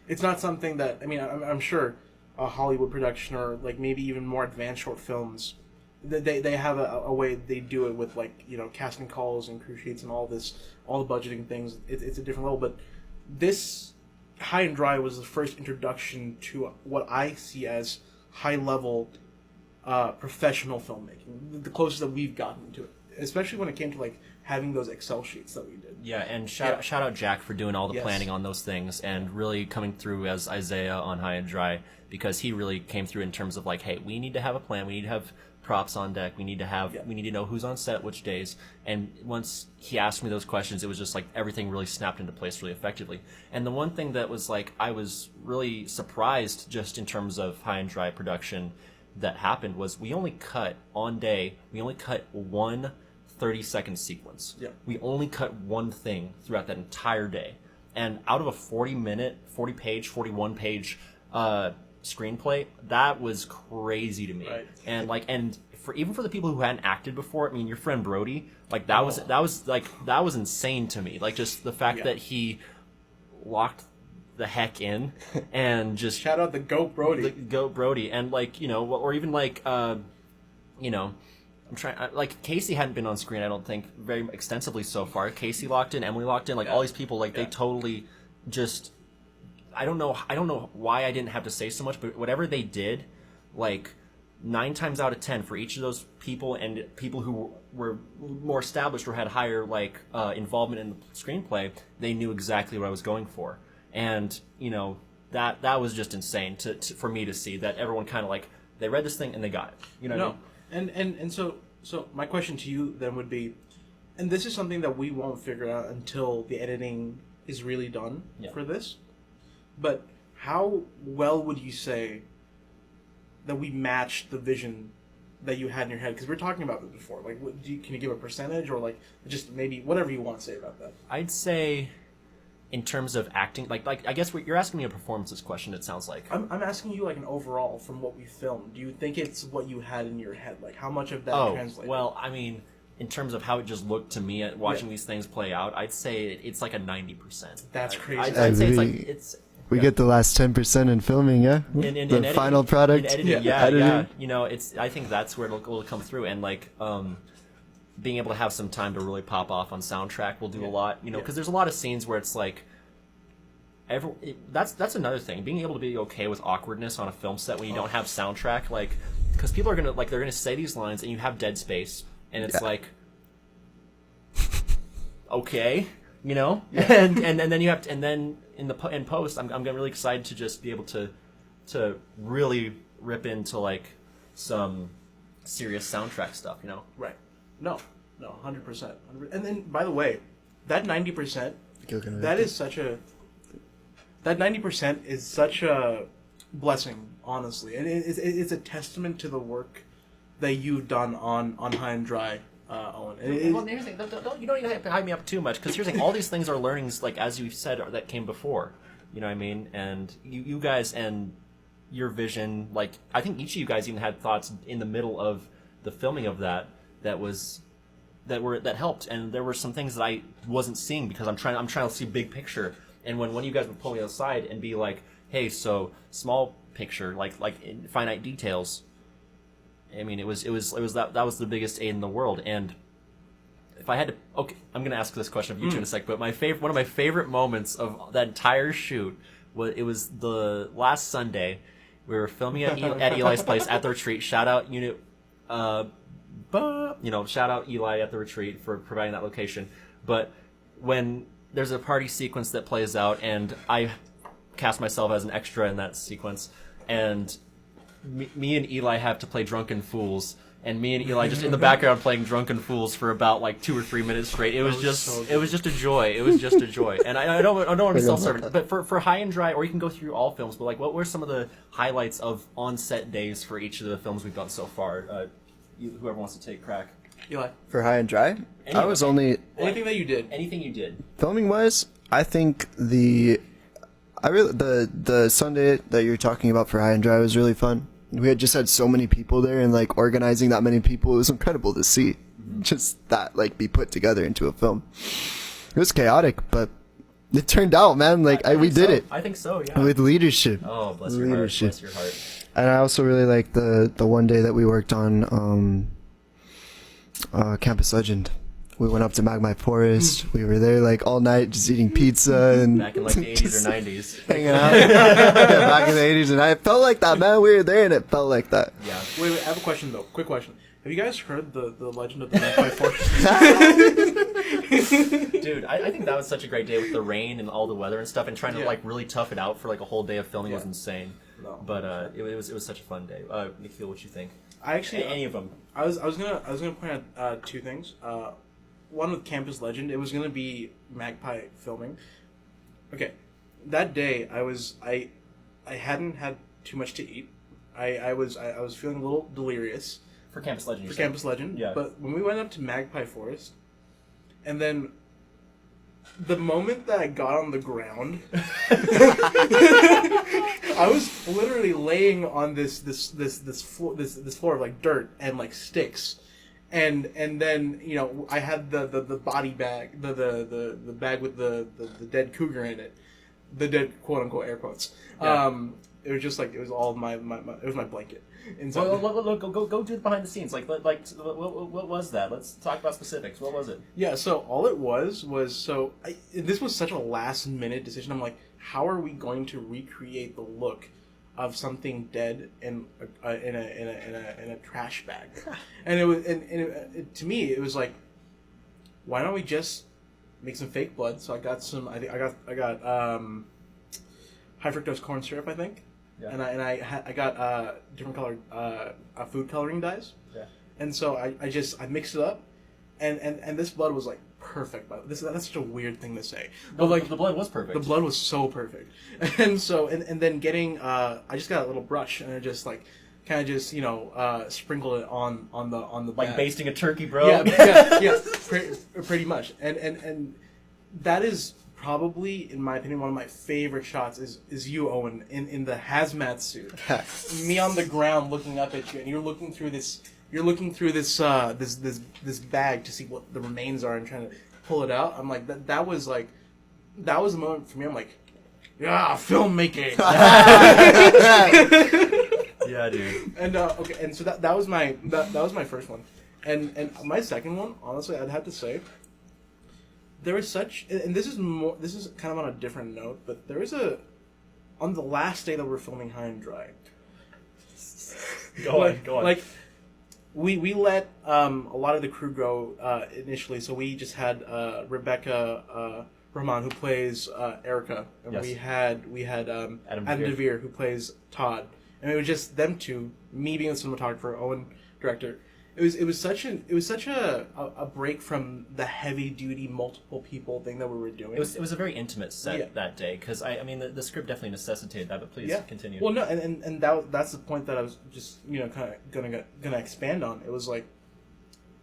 it's not something that... I mean, I'm sure... a Hollywood production or like maybe even more advanced short films, they have a way they do it with, like, you know, casting calls and crew sheets and all the budgeting things. It's a different level, but this High and Dry was the first introduction to what I see as high level professional filmmaking, the closest that we've gotten to it, especially when it came to like having those Excel sheets that we did. Yeah, and shout out Jack for doing all the planning on those things and really coming through as Isaiah on High and Dry, because he really came through in terms of like, hey, we need to have a plan, we need to have props on deck, we need to know who's on set which days. And once he asked me those questions, it was just like everything really snapped into place really effectively. And the one thing that was like, I was really surprised just in terms of High and Dry production that happened was we only cut one 30-second sequence. Yeah. We only cut one thing throughout that entire day. And out of a 41-page screenplay, that was crazy to me. Right. And even for the people who hadn't acted before, I mean, your friend Brody, like that was insane to me. Like, just the fact that he locked the heck in and just shout out the GOAT Brody. And like, you know, or even like you know, I'm trying, like, Casey hadn't been on screen, I don't think, very extensively so far. Casey locked in, Emily locked in, like all these people, like they totally just, I don't know why I didn't have to say so much, but whatever they did, like 9 times out of 10 for each of those people, and people who were more established or had higher like involvement in the screenplay, they knew exactly what I was going for. And, you know, that was just insane for me to see that everyone kind of like, they read this thing and they got it. You know what I mean? And so my question to you then would be, and this is something that we won't figure out until the editing is really done for this, but how well would you say that we matched the vision that you had in your head? Because we were talking about this before. Like, can you give a percentage, or like just maybe whatever you want to say about that? I'd say, in terms of acting, like I guess you're asking me a performances question, it sounds like. I'm asking you like an overall from what we filmed. Do you think it's what you had in your head? Like, how much of that translated? Well, I mean, in terms of how it just looked to me at watching these things play out, I'd say it's like a 90%. That's crazy. I'd say it's like we get the last 10% in filming, in the editing, final product. In editing, yeah. You know, I think that's where it'll come through, and like being able to have some time to really pop off on soundtrack will do a lot. You know, because there's a lot of scenes where it's like. That's another thing. Being able to be okay with awkwardness on a film set when you don't have soundtrack, like, because people are gonna like they're gonna say these lines, and you have dead space, and it's like, okay, you know, and then you have to, and then in post, I'm getting really excited to just be able to really rip into like some serious soundtrack stuff, you know. Right. No, 100%. And then, by the way, that 90%, that 90% is such a blessing, honestly. And it's a testament to the work that you've done on High and Dry, Owen. Well, here's the thing, you don't even have to hype me up too much, because here's the thing, all these things are learnings, like, as you said, that came before. You know what I mean? And you guys and your vision, like, I think each of you guys even had thoughts in the middle of the filming of that helped, and there were some things that I wasn't seeing because I'm trying to see big picture. And when one of you guys would pull me aside and be like, "Hey, so small picture, like finite details." I mean, it was that was the biggest aid in the world. And if I had to, okay, I'm gonna ask this question of you two in a sec. But one of my favorite moments of that entire shout was the last Sunday. We were filming at Eli's place at the retreat. Shout out Unit. Shout out Eli at the retreat for providing that location. But when there's a party sequence that plays out, and I cast myself as an extra in that sequence, and me and Eli have to play drunken fools, and me and Eli just in the background playing drunken fools for about like 2 or 3 minutes straight. It was just a joy. It was just a joy. And I don't want to be self-serving, but for High and Dry, or you can go through all films, but like, what were some of the highlights of on-set days for each of the films we've done so far? Whoever wants to take crack. Eli. For High and Dry, I was only anything that you did. Anything you did. Filming wise, I think the Sunday that you're talking about for High and Dry was really fun. We had just had so many people there, and like organizing that many people, it was incredible to see. Just that like be put together into a film. It was chaotic, but it turned out, man. Like we did it. I think so. Yeah. With leadership. Oh, bless your heart. Bless your heart. And I also really liked the one day that we worked on Campus Legend. We went up to Magpie Forest. We were there like all night just eating pizza and back in like the 80s or 90s. Hanging out. Yeah, back in the 80s, and I felt like that, man. We were there and it felt like that. Yeah. Wait, I have a question though. Quick question. Have you guys heard the legend of the Magpie Forest? Dude, I think that was such a great day with the rain and all the weather and stuff, and trying to like really tough it out for like a whole day of filming was insane. No. But it was such a fun day. Nikhil, what you think? I actually any of them. I was gonna point out 2 things. One with Campus Legend, it was gonna be Magpie filming. Okay, that day I hadn't had too much to eat. I was feeling a little delirious for Campus Legend. For Campus Legend, yeah. But when we went up to Magpie Forest, and then the moment that I got on the ground, I was literally laying on this floor of like dirt and like sticks. And then I had the body bag, the bag with the dead cougar in it, the dead quote unquote air quotes. Yeah. It was just like it was all my it was my blanket. Well, go do the behind the scenes. Like what was that? Let's talk about specifics. What was it? Yeah, so all it was this was such a last minute decision. I'm like, how are we going to recreate the look of something dead in a trash bag? And it was to me it was like, why don't we just make some fake blood? So I got some. I got high fructose corn syrup, I think. Yeah. And I got different colored food coloring dyes. Yeah. And so I mixed it up, and this blood was like perfect. But that's such a weird thing to say. But like the blood was perfect. The blood was so perfect. And so and then getting I just got a little brush and I just like kind of just sprinkled it on the like bag. Basting a turkey, bro. Yeah, pretty much. And that is probably, in my opinion, one of my favorite shots is you, Owen, in the hazmat suit. Me on the ground looking up at you, and you're looking through this bag to see what the remains are and trying to pull it out. I'm like, that was a moment for me. I'm like, yeah, filmmaking. Yeah, dude. And okay, and so that was my first one, and my second one, honestly, I'd have to say, there was such, and this is kind of on a different note, but there was on the last day that we were filming High and Dry, Go on. Like, we let a lot of the crew go initially, so we just had Rebecca Rahman, who plays Erica, and Yes. we had Adam Devere. Devere, who plays Todd, and it was just them two, me being the cinematographer, Owen director. It was such a break from the heavy duty multiple people thing that we were doing. It was a very intimate set Yeah. that day because I mean the script definitely necessitated that. But please continue. Well, no, and that's the point that I was just kind of gonna expand on. It was like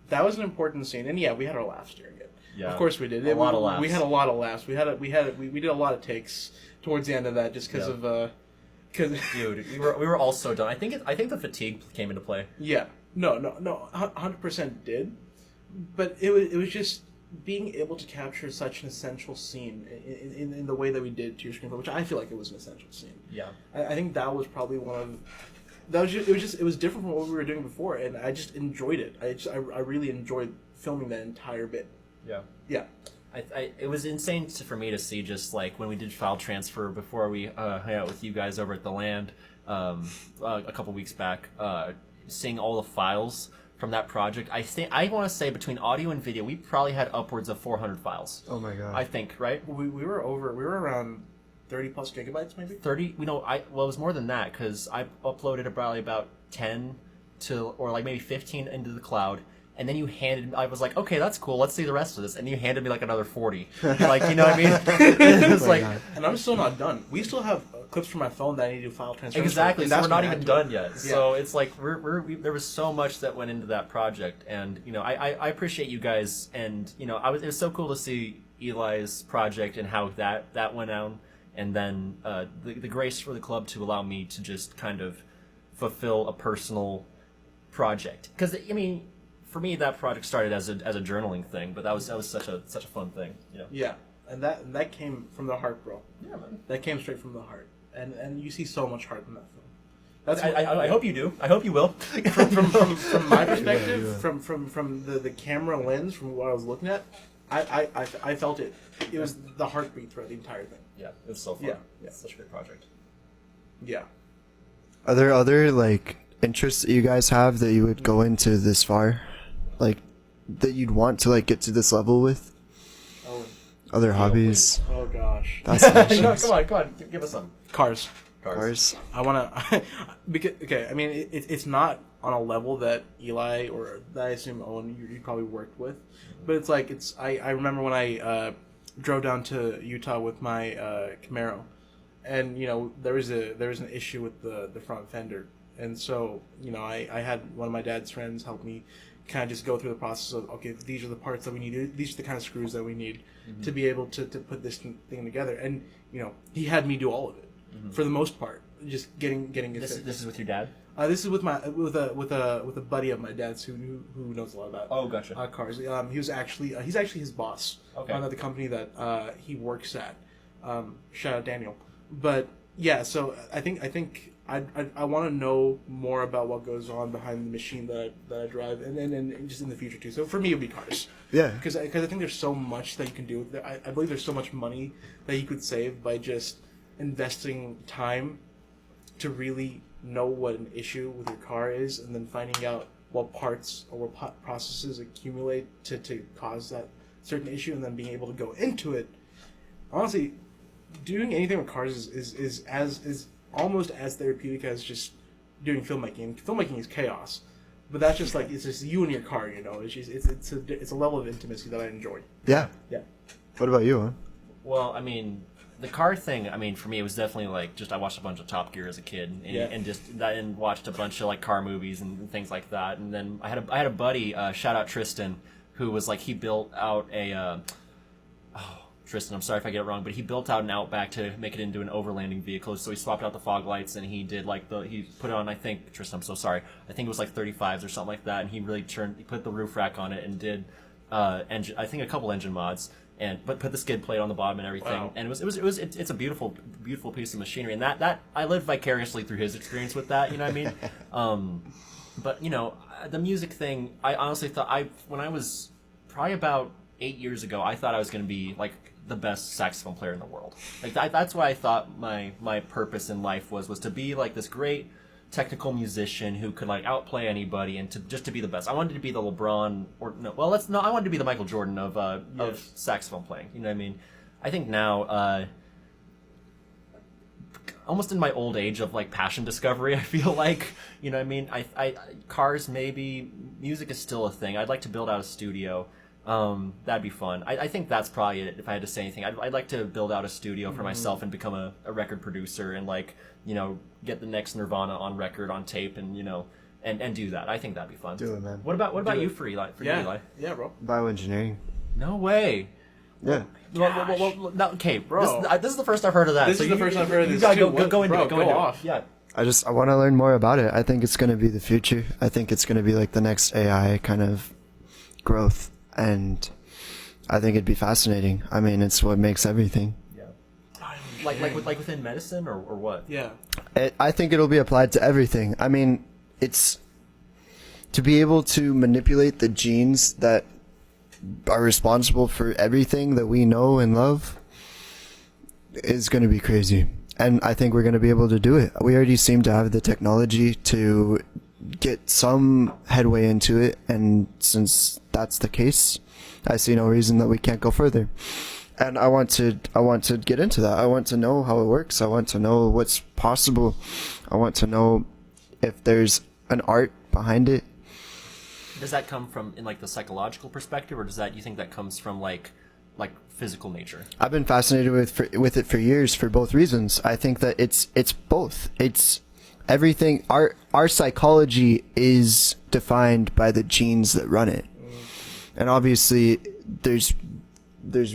that was an important scene, and yeah, we had our laughs during it. Yeah. Of course we did. A lot of laughs. We had a lot of laughs. We did a lot of takes towards the end of that just because of because Dude, we were all so done. I think the fatigue came into play. yeah. No, 100% did, but it was just being able to capture such an essential scene in the way that we did to your screenplay, which I feel like it was an essential scene. Yeah. I think that was probably one of it was different from what we were doing before, and I just enjoyed it. I really enjoyed filming that entire bit. Yeah. Yeah. It was insane for me to see just like when we did file transfer before we hung out with you guys over at the Land a couple weeks back. Seeing all the files from that project, I want to say between audio and video, we probably had upwards of 400 files. Oh my god. I think, right? We were around 30 plus gigabytes, maybe. 30. Well, it was more than that because I uploaded probably about 10 or like maybe 15 into the cloud. And then I was like, okay, that's cool. Let's see the rest of this. And you handed me like another 40. Like, you know what I mean? It was like, and I'm still not done. We still have clips from my phone that I need to file transfer. exactly. And So that's we're not when I even had to- done yet. So it's like there was so much that went into that project, and I appreciate you guys, and it was so cool to see Eli's project and how that went out, and then the grace for the club to allow me to just kind of fulfill a personal project, because I mean. For me, that project started as a journaling thing, but that was such a fun thing, Yeah, and that came from the heart, bro. Yeah, man. That came straight from the heart, and you see so much heart in that film. That's I hope you do. I hope you will. from my perspective, Yeah. from the camera lens, from what I was looking at, I felt it. It was the heartbeat throughout the entire thing. Yeah, it was so fun. Yeah. It's such a great project. Yeah. Are there other like interests that you guys have that you would go into this far, like that you'd want to like get to this level with? Oh. Other hobbies? Oh gosh. That's No, questions. come on, give us some. Cars. Cars. I want to, because okay. I mean, it's not on a level that Eli or that I assume Owen you probably worked with, but it's like I remember when I drove down to Utah with my Camaro, and there was an issue with the front fender, and so I had one of my dad's friends help me kind of just go through the process of, okay, these are the parts that we need, these are the kind of screws that we need to be able to put this thing together, and he had me do all of it. For the most part, just getting it. This fixed. is with your dad. This is with a buddy of my dad's who knows a lot about Gotcha. cars. He's actually his boss Okay. at the company that he works at. Shout out Daniel. But yeah, so I think I want to know more about what goes on behind the machine that I drive, and just in the future too. So for me, it'd be cars. Yeah. Because I think there's so much that you can do. I believe there's so much money that you could save by just investing time to really know what an issue with your car is, and then finding out what parts or what processes accumulate to cause that certain issue, and then being able to go into it. Honestly, doing anything with cars is almost as therapeutic as just doing filmmaking. Filmmaking is chaos, but that's just like it's just you and your car. It's a level of intimacy that I enjoy. Yeah. Yeah. What about you, huh? Well, I mean, the car thing, I mean, for me, it was definitely like just I watched a bunch of Top Gear as a kid, and watched a bunch of like car movies and things like that. And then I had a buddy, shout out Tristan, who was like he built out a. Tristan, I'm sorry if I get it wrong, but he built out an Outback to make it into an overlanding vehicle. So he swapped out the fog lights, and he did like he put on, I think, Tristan, I'm so sorry, I think it was like 35s or something like that, and he put the roof rack on it and did I think a couple engine mods, and put the skid plate on the bottom and everything. Wow. And it's a beautiful piece of machinery, and that I lived vicariously through his experience with that. You know what I mean? But the music thing, I honestly thought when I was probably about 8 years ago, I thought I was going to be like the best saxophone player in the world. Like that's why I thought my purpose in life was to be like this great technical musician who could like outplay anybody and to be the best. I wanted to be the LeBron I wanted to be the Michael Jordan of saxophone playing. You know what I mean? I think now, almost in my old age of like passion discovery, I feel like, you know what I mean? I cars, maybe. Music is still a thing. I'd like to build out a studio. That'd be fun. I think that's probably it. If I had to say anything, I'd like to build out a studio for myself and become a record producer and like, you know, get the next Nirvana on record, on tape, and you know, and do that. I think that'd be fun. Do it, man. What about you for Eli? Yeah, bro. Bioengineering. No way. Yeah. Well, no, okay, bro. This is the first I've heard of that. This is the first I've heard of this. You gotta too. go into Bro, it. Go go into off. it. Yeah. I want to learn more about it. I think it's going to be the future. I think it's going to be like the next AI kind of growth, and I think it'd be fascinating. I mean, it's what makes everything. Yeah. Like within medicine or what? Yeah. I think it'll be applied to everything. I mean, it's to be able to manipulate the genes that are responsible for everything that we know and love is going to be crazy. And I think we're going to be able to do it. We already seem to have the technology to get some headway into it. And since that's the case, I see no reason that we can't go further. And I want to get into that. I want to know how it works. I want to know what's possible. I want to know if there's an art behind it. Does that come from in like the psychological perspective, or you think that comes from like physical nature? I've been fascinated with it for years for both reasons. I think that it's both. It's everything. Our psychology is defined by the genes that run it, and obviously there's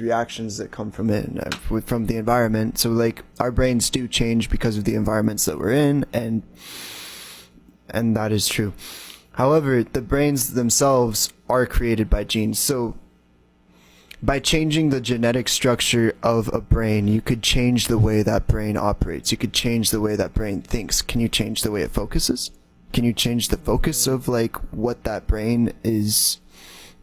reactions that come from it and from the environment. So like our brains do change because of the environments that we're in, and that is true. However, the brains themselves are created by genes. So by changing the genetic structure of a brain, you could change the way that brain operates. You could change the way that brain thinks. Can you change the way it focuses? Can you change the focus of like what that brain is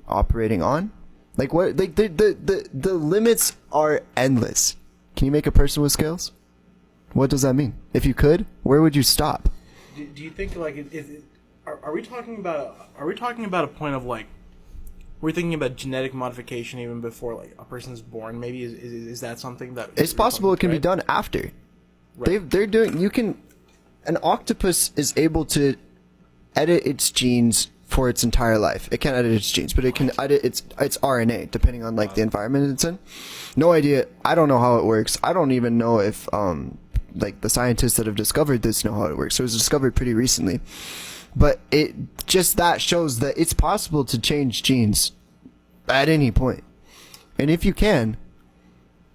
operating on? Like what? Like the limits are endless. Can you make a person with scales? What does that mean? If you could, where would you stop? Do you think like are we talking about a point of like we're thinking about genetic modification even before like a person's born? Maybe is that something that it's possible it can be done after? Right. They're doing. You can. An octopus is able to edit its genes for its entire life. It can't edit its genes, but it can edit its RNA depending on like the environment it's in. No idea. I don't know how it works. I don't even know if like the scientists that have discovered this know how it works. So it was discovered pretty recently. But that shows that it's possible to change genes at any point. And if you can,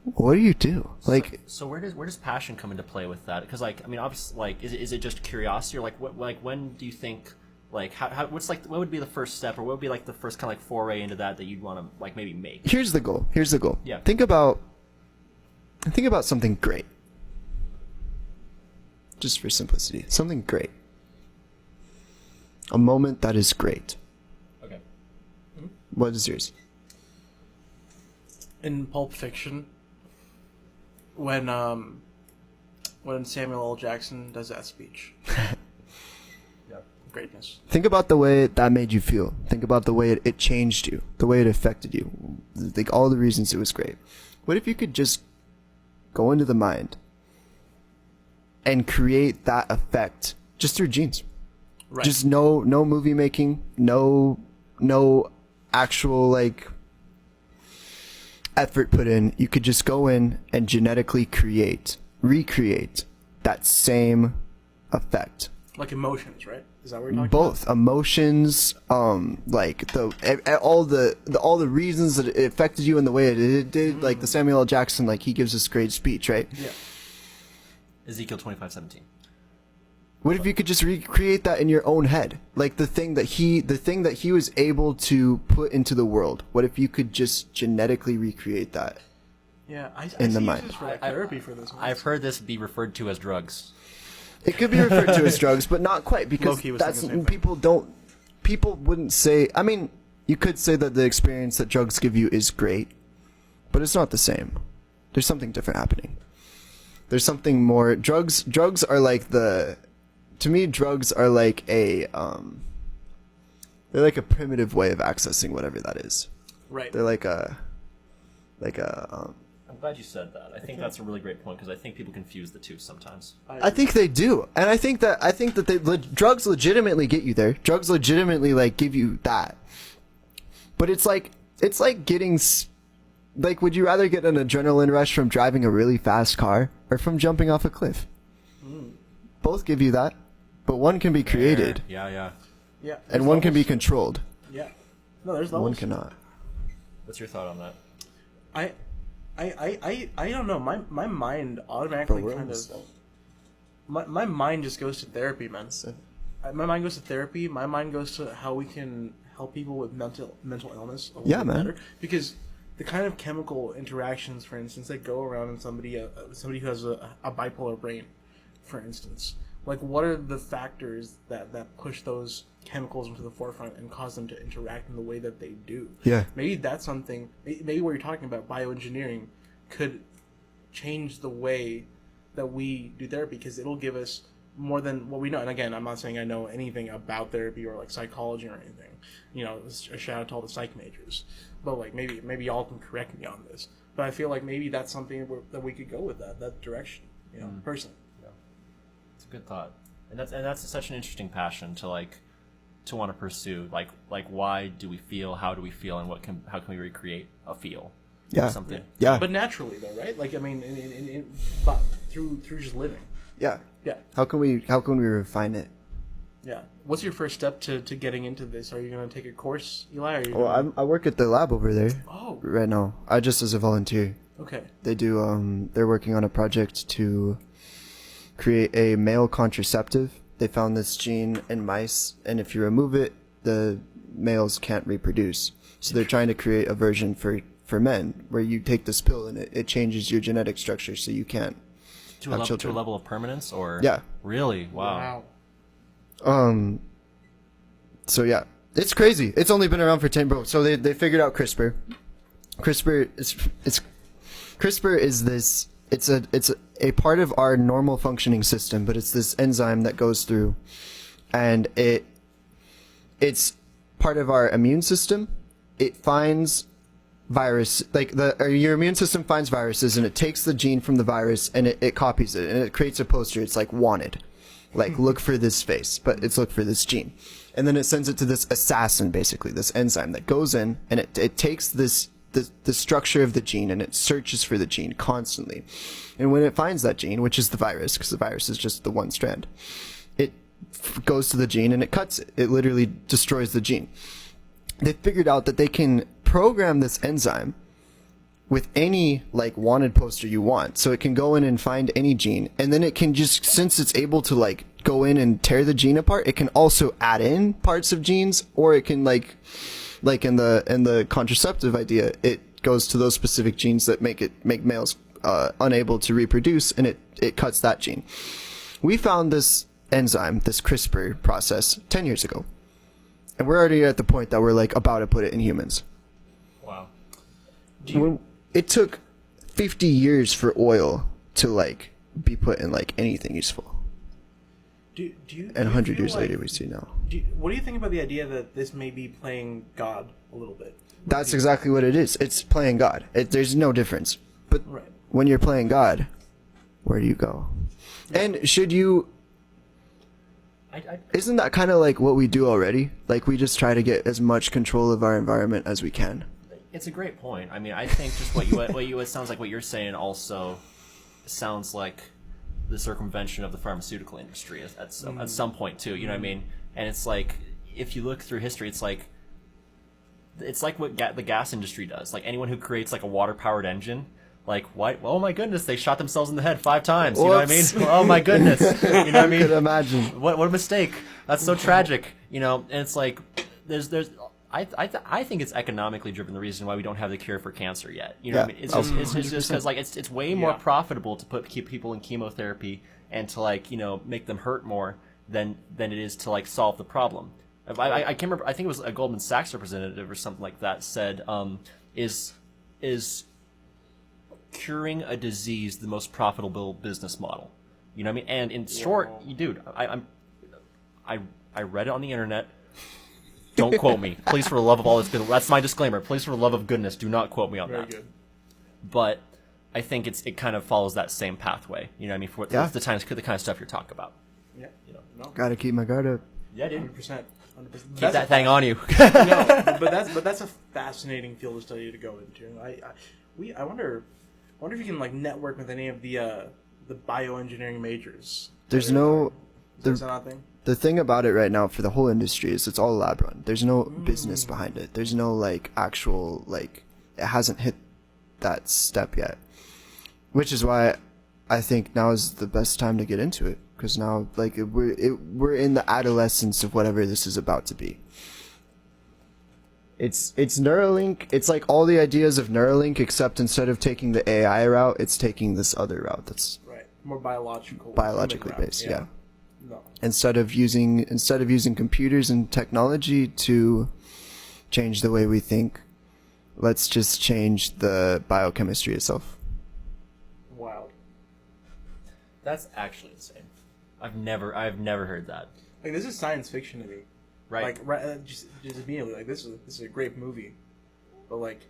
what do you do? Like, so where does passion come into play with that? Because like, I mean, obviously, like, is it just curiosity, or like when do you think, like, how what would be the first step, or what would be like the first kind of like foray into that you'd want to like maybe make? Here's the goal. Yeah. Think about something great. Just for simplicity, something great. A moment that is great. Okay. Mm-hmm. What is yours? In Pulp Fiction, when Samuel L. Jackson does that speech. Yeah, greatness. Think about the way that made you feel. Think about the way it changed you, the way it affected you, like all the reasons it was great. What if you could just go into the mind and create that effect just through genes? Right. Just no movie making, no actual like effort put in. You could just go in and genetically recreate that same effect. Like emotions, right? Is that what you're talking Both about? Emotions, like all the reasons that it affected you and the way it did. Like the Samuel L. Jackson, like he gives this great speech, right? Yeah. Ezekiel 25:17. What if you could just recreate that in your own head? Like the thing that he was able to put into the world. What if you could just genetically recreate that? Yeah, I in the see mind. this for like therapy for this one. I've heard this be referred to as drugs. It could be referred to as drugs, but not quite, because Low-key was that's thinking the same thing. people wouldn't say. I mean, you could say that the experience that drugs give you is great, but it's not the same. There's something different happening. There's something more. Drugs are like to me, drugs are like they're like a primitive way of accessing whatever that is. Right. They're like a I'm glad you said that. I think that's a really great point because I think people confuse the two sometimes. I think they do, and I think that drugs legitimately get you there. Drugs legitimately like give you that, but it's like getting like, would you rather get an adrenaline rush from driving a really fast car or from jumping off a cliff? Both give you that, but one can be created, Yeah. and one can be controlled. Yeah. No, there's levels. One cannot. What's your thought on that? I don't know. My mind automatically kind of. My mind just goes to therapy, man. My mind goes to therapy. My mind goes to how we can help people with mental illness a little bit better. Because the kind of chemical interactions, for instance, that go around in somebody who has a bipolar brain, for instance. Like, what are the factors that push those chemicals into the forefront and cause them to interact in the way that they do? Yeah. Maybe that's something. Maybe what you're talking about, bioengineering, could change the way that we do therapy, because it'll give us more than what we know. And again, I'm not saying I know anything about therapy or like psychology or anything. You know, a shout out to all the psych majors. But like maybe y'all can correct me on this. But I feel like maybe that's something that we could go with that direction. You know, personally. It's a good thought, and that's such an interesting passion to want to pursue. Like why do we feel? How do we feel? And how can we recreate a feel? Yeah. Something. Yeah. But naturally, though, right? Like, I mean, through just living. Yeah. Yeah. How can we refine it? Yeah. What's your first step to getting into this? Are you going to take a course, Eli? Or are you Well, I work at the lab over there right now. I just as a volunteer. Okay. They do. They're working on a project to create a male contraceptive. They found this gene in mice, and if you remove it, the males can't reproduce. So they're trying to create a version for men where you take this pill and it changes your genetic structure so you can't have children. To a level of permanence, or Yeah. Really? Wow. So yeah, it's crazy. It's only been around for 10, bro. So they figured out CRISPR. CRISPR is this. It's a part of our normal functioning system, but it's this enzyme that goes through, and it's part of our immune system. It finds your immune system finds viruses, and it takes the gene from the virus and it copies it, and it creates a poster. It's like wanted, like look for this face, but it's look for this gene, and then it sends it to this assassin, basically this enzyme that goes in and it takes the structure of the gene and it searches for the gene constantly, and when it finds that gene, which is the virus, because the virus is just the one strand, it goes to the gene and it cuts it. It literally destroys the gene. They figured out that they can program this enzyme with any like wanted poster you want, so it can go in and find any gene, and then it can just, since it's able to like go in and tear the gene apart, it can also add in parts of genes, or it can like in the contraceptive idea, it goes to those specific genes that make males unable to reproduce, and it cuts that gene. We found this enzyme, this CRISPR process 10 years ago. And we're already at the point that we're like about to put it in humans. Wow. It took 50 years for oil to like be put in like anything useful. And 100 years later, we see now. What do you think about the idea that this may be playing God a little bit? That's exactly what it is. It's playing God. There's no difference. But when you're playing God, where do you go? Yeah. And should you... Isn't that kind of like what we do already? Like, we just try to get as much control of our environment as we can. It's a great point. I mean, I think just it sounds like what you're saying also sounds like the circumvention of the pharmaceutical industry at some point too. You know what I mean? And it's like, if you look through history, it's like what the gas industry does. Like, anyone who creates like a water-powered engine, like, what? Oh my goodness, they shot themselves in the head 5 times. You know what I mean? Oh my goodness. You know what I mean? I could imagine. What a mistake. That's so tragic. You know, and it's like, I think it's economically driven, the reason why we don't have the cure for cancer yet. You know what I mean? It's just because like it's way more profitable to keep people in chemotherapy and to like, you know, make them hurt more than it is to like solve the problem. I can't remember. I think it was a Goldman Sachs representative or something like that said, is curing a disease the most profitable business model? You know what I mean? And in short, dude, I read it on the internet. Don't quote me, please, for the love of all that's good. That's my disclaimer. Please, for the love of goodness, do not quote me on Very that. good. But I think it kind of follows that same pathway. You know what I mean? For the kind of stuff you're talking about. Yeah. You know. No. Gotta keep my guard up. Yeah, dude. 100%. Keep that thing on you. No, but that's a fascinating field of study to go into. I wonder if you can like network with any of the bioengineering majors. There's no Is that not a thing? the thing about it right now for the whole industry is it's all lab run. There's no business behind it. There's no like actual like it hasn't hit that step yet, which is why I think now is the best time to get into it, because now like we're in the adolescence of whatever this is about to be. It's Neuralink. It's like all the ideas of Neuralink, except instead of taking the AI route, it's taking this other route that's Right. More biologically based. Yeah. No. Instead of using computers and technology to change the way we think, let's just change the biochemistry itself. Wild. That's actually insane. I've never heard that. Like, this is science fiction to me. Right. Like, just immediately, like, this is a great movie. But, like,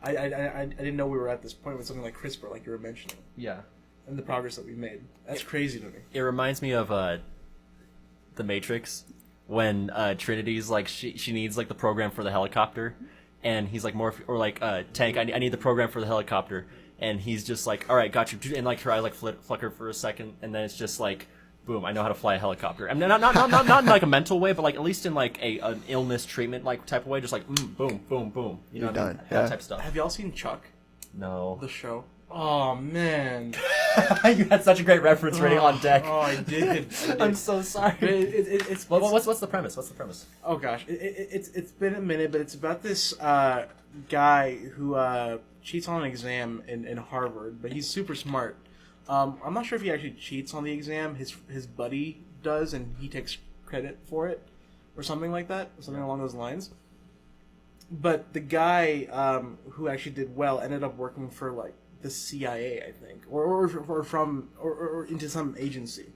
I didn't know we were at this point with something like CRISPR, like you were mentioning, Yeah. and the progress that we made. That's crazy to me. It reminds me of The Matrix, when Trinity's like she needs like the program for the helicopter, and he's like Tank, I need the program for the helicopter, and he's just like, all right, got you, and like her eyes like flicker for a second, and then it's just like, boom, I know how to fly a helicopter. I mean, not in like a mental way, but like at least in like an illness treatment like type of way, just like boom, boom, boom. You know what I mean? That type of stuff. Have y'all seen Chuck, No. the show? Oh man, You had such a great reference ready on deck. Oh, I did. I'm so sorry. It's What's the premise? What's the premise? Oh gosh, it's been a minute, but it's about this guy who cheats on an exam in Harvard, but he's super smart. I'm not sure if he actually cheats on the exam. His buddy does, and he takes credit for it, or something like that, something along those lines. But the guy who actually did well ended up working for like the CIA, I think, or into some agency,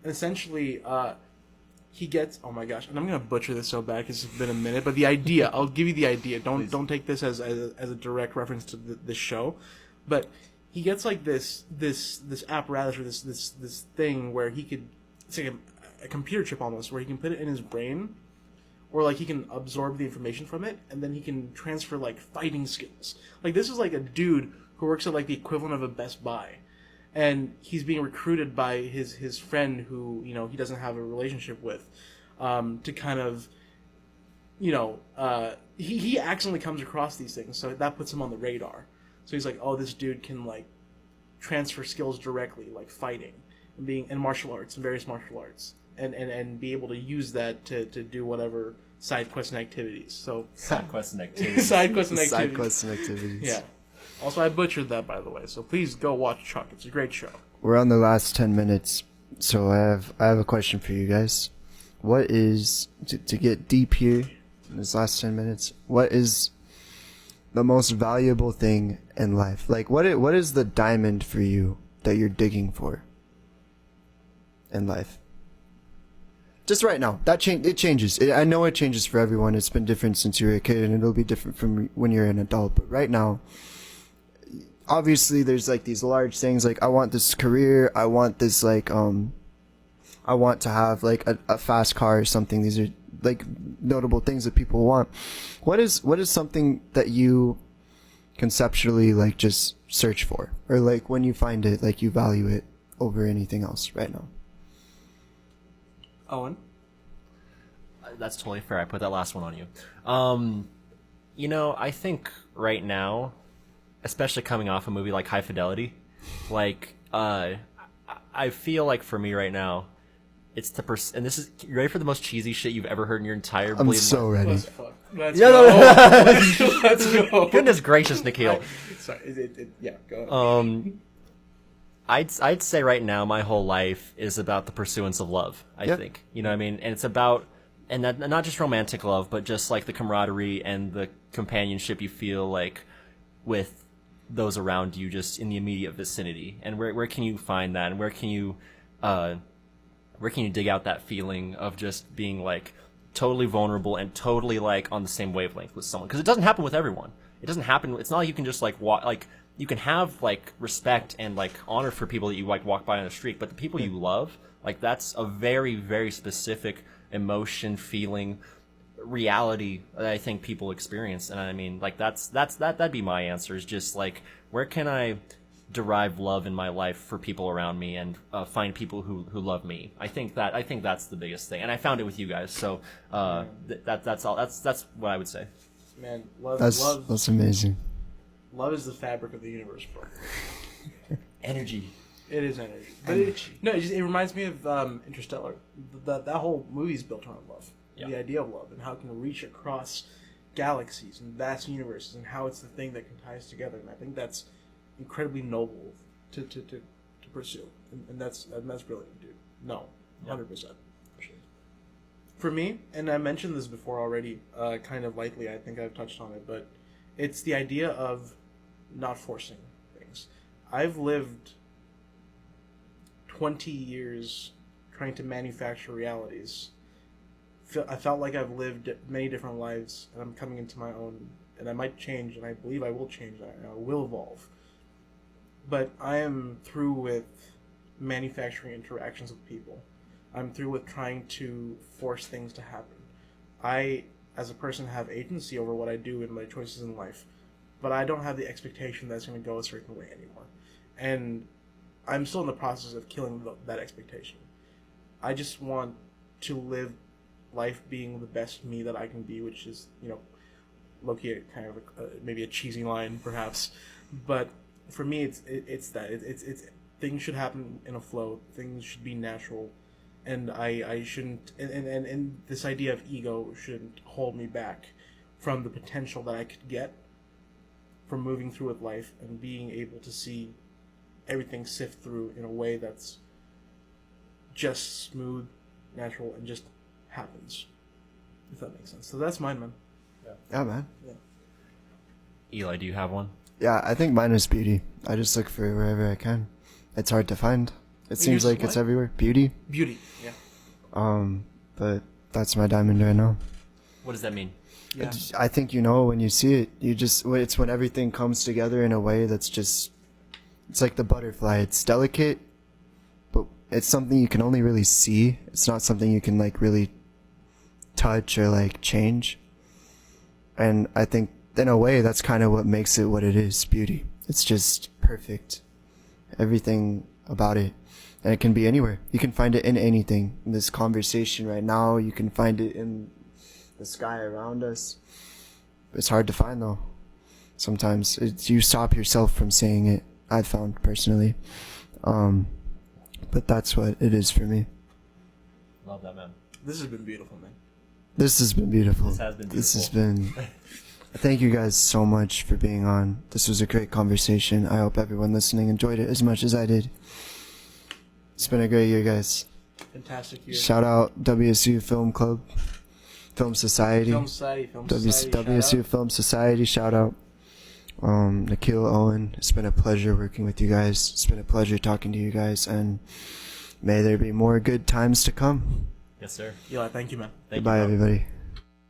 and essentially he gets, oh my gosh, and I'm gonna butcher this so bad because it's been a minute, but the idea, I'll give you the idea. Don't take this as a direct reference to this show, but he gets like this apparatus or this thing where he could, it's like a computer chip almost, where he can put it in his brain, or like he can absorb the information from it, and then he can transfer like fighting skills. Like, this is like a dude who works at like the equivalent of a Best Buy, and he's being recruited by his friend who, you know, he doesn't have a relationship with, to kind of, you know, he accidentally comes across these things, so that puts him on the radar. So he's like, oh, this dude can like transfer skills directly, like fighting and martial arts and various martial arts, and be able to use that to do whatever side quests and activities. So Side quests and activities. side quests and activities. Side quests and activities. Yeah. Also, I butchered that, by the way. So please go watch Chuck. It's a great show. We're on the last 10 minutes, so I have a question for you guys. What is, to get deep here in this last 10 minutes, what is the most valuable thing in life? Like, what is the diamond for you that you're digging for in life? Just right now. It changes. I know it changes for everyone. It's been different since you were a kid, and it'll be different from when you're an adult. But right now, obviously, there's like these large things. Like, I want this career. I want this like I want to have like a fast car or something. These are like notable things that people want. What is something that you conceptually like just search for, or like when you find it, like you value it over anything else right now? Owen? That's totally fair. I put that last one on you. You know, I think right now, especially coming off a movie like High Fidelity, like I feel like for me right now, it's the and this is, you ready for the most cheesy shit you've ever heard in your entire I'm so ready. Let's go. Let's go. Goodness gracious, Nikhil. Sorry. Yeah, go ahead. I'd say right now my whole life is about the pursuance of love, I think. You know what I mean? And it's about, and not just romantic love, but just like the camaraderie and the companionship you feel like with those around you just in the immediate vicinity. And where can you find that? And where can you where can you dig out that feeling of just being like totally vulnerable and totally like on the same wavelength with someone? Because it doesn't happen with everyone. It doesn't happen. It's not like you can just like walk, like you can have like respect and like honor for people that you like walk by on the street, but the people you love, like that's a very, very specific emotion, feeling, reality that I think people experience. And I mean, like that'd be my answer, is just like, where can I derive love in my life for people around me and find people who love me? I think that's the biggest thing, and I found it with you guys. So that's all. That's what I would say. Man, That's amazing. love is the fabric of the universe, bro. Energy. It is energy. But it reminds me of Interstellar. That whole movie is built around love. Yeah. The idea of love and how it can reach across galaxies and vast universes, and how it's the thing that can tie us together. And I think that's incredibly noble to pursue. And that's brilliant, dude. No, 100%. For me, and I mentioned this before already, kind of lightly, I think I've touched on it, but it's the idea of not forcing things. I've lived 20 years trying to manufacture realities. I felt like I've lived many different lives, and I'm coming into my own, and I might change, and I believe I will change, and I will evolve. But I am through with manufacturing interactions with people. I'm through with trying to force things to happen. I, as a person, have agency over what I do and my choices in life, but I don't have the expectation that it's going to go a certain way anymore. And I'm still in the process of killing that expectation. I just want to live life being the best me that I can be, which is, low-key kind of maybe a cheesy line, perhaps, but for me, it's that it's things should happen in a flow. Things should be natural. And I shouldn't, and this idea of ego shouldn't hold me back from the potential that I could get from moving through with life and being able to see everything sift through in a way that's just smooth, natural, and just happens. If that makes sense. So that's mine, man. Yeah, man. Yeah. Eli, do you have one? Yeah, I think mine is beauty. I just look for it wherever I can. It's hard to find. It seems like it's everywhere. Beauty. Beauty, yeah. But that's my diamond right now. What does that mean? Yeah. I think when you see it, it's when everything comes together in a way that's just, it's like the butterfly. It's delicate, but it's something you can only really see. It's not something you can like really touch or like change. And I think in a way that's kind of what makes it what it is, beauty. It's just perfect. Everything about it. And it can be anywhere. You can find it in anything. In this conversation right now, you can find it in the sky around us. It's hard to find though. Sometimes you stop yourself from saying it, I've found personally. But that's what it is for me. Love that, man. This has been beautiful, man. This has been beautiful. This has been beautiful. This has been... Thank you guys so much for being on. This was a great conversation. I hope everyone listening enjoyed it as much as I did. It's been a great year, guys. Fantastic year. Shout out WSU Film Club, Film Society. WSU Film Society, shout out. Nikhil, Owen, it's been a pleasure working with you guys. It's been a pleasure talking to you guys, and may there be more good times to come. Yes, sir. Eli, thank you, man. Thank you, Goodbye, bro. everybody.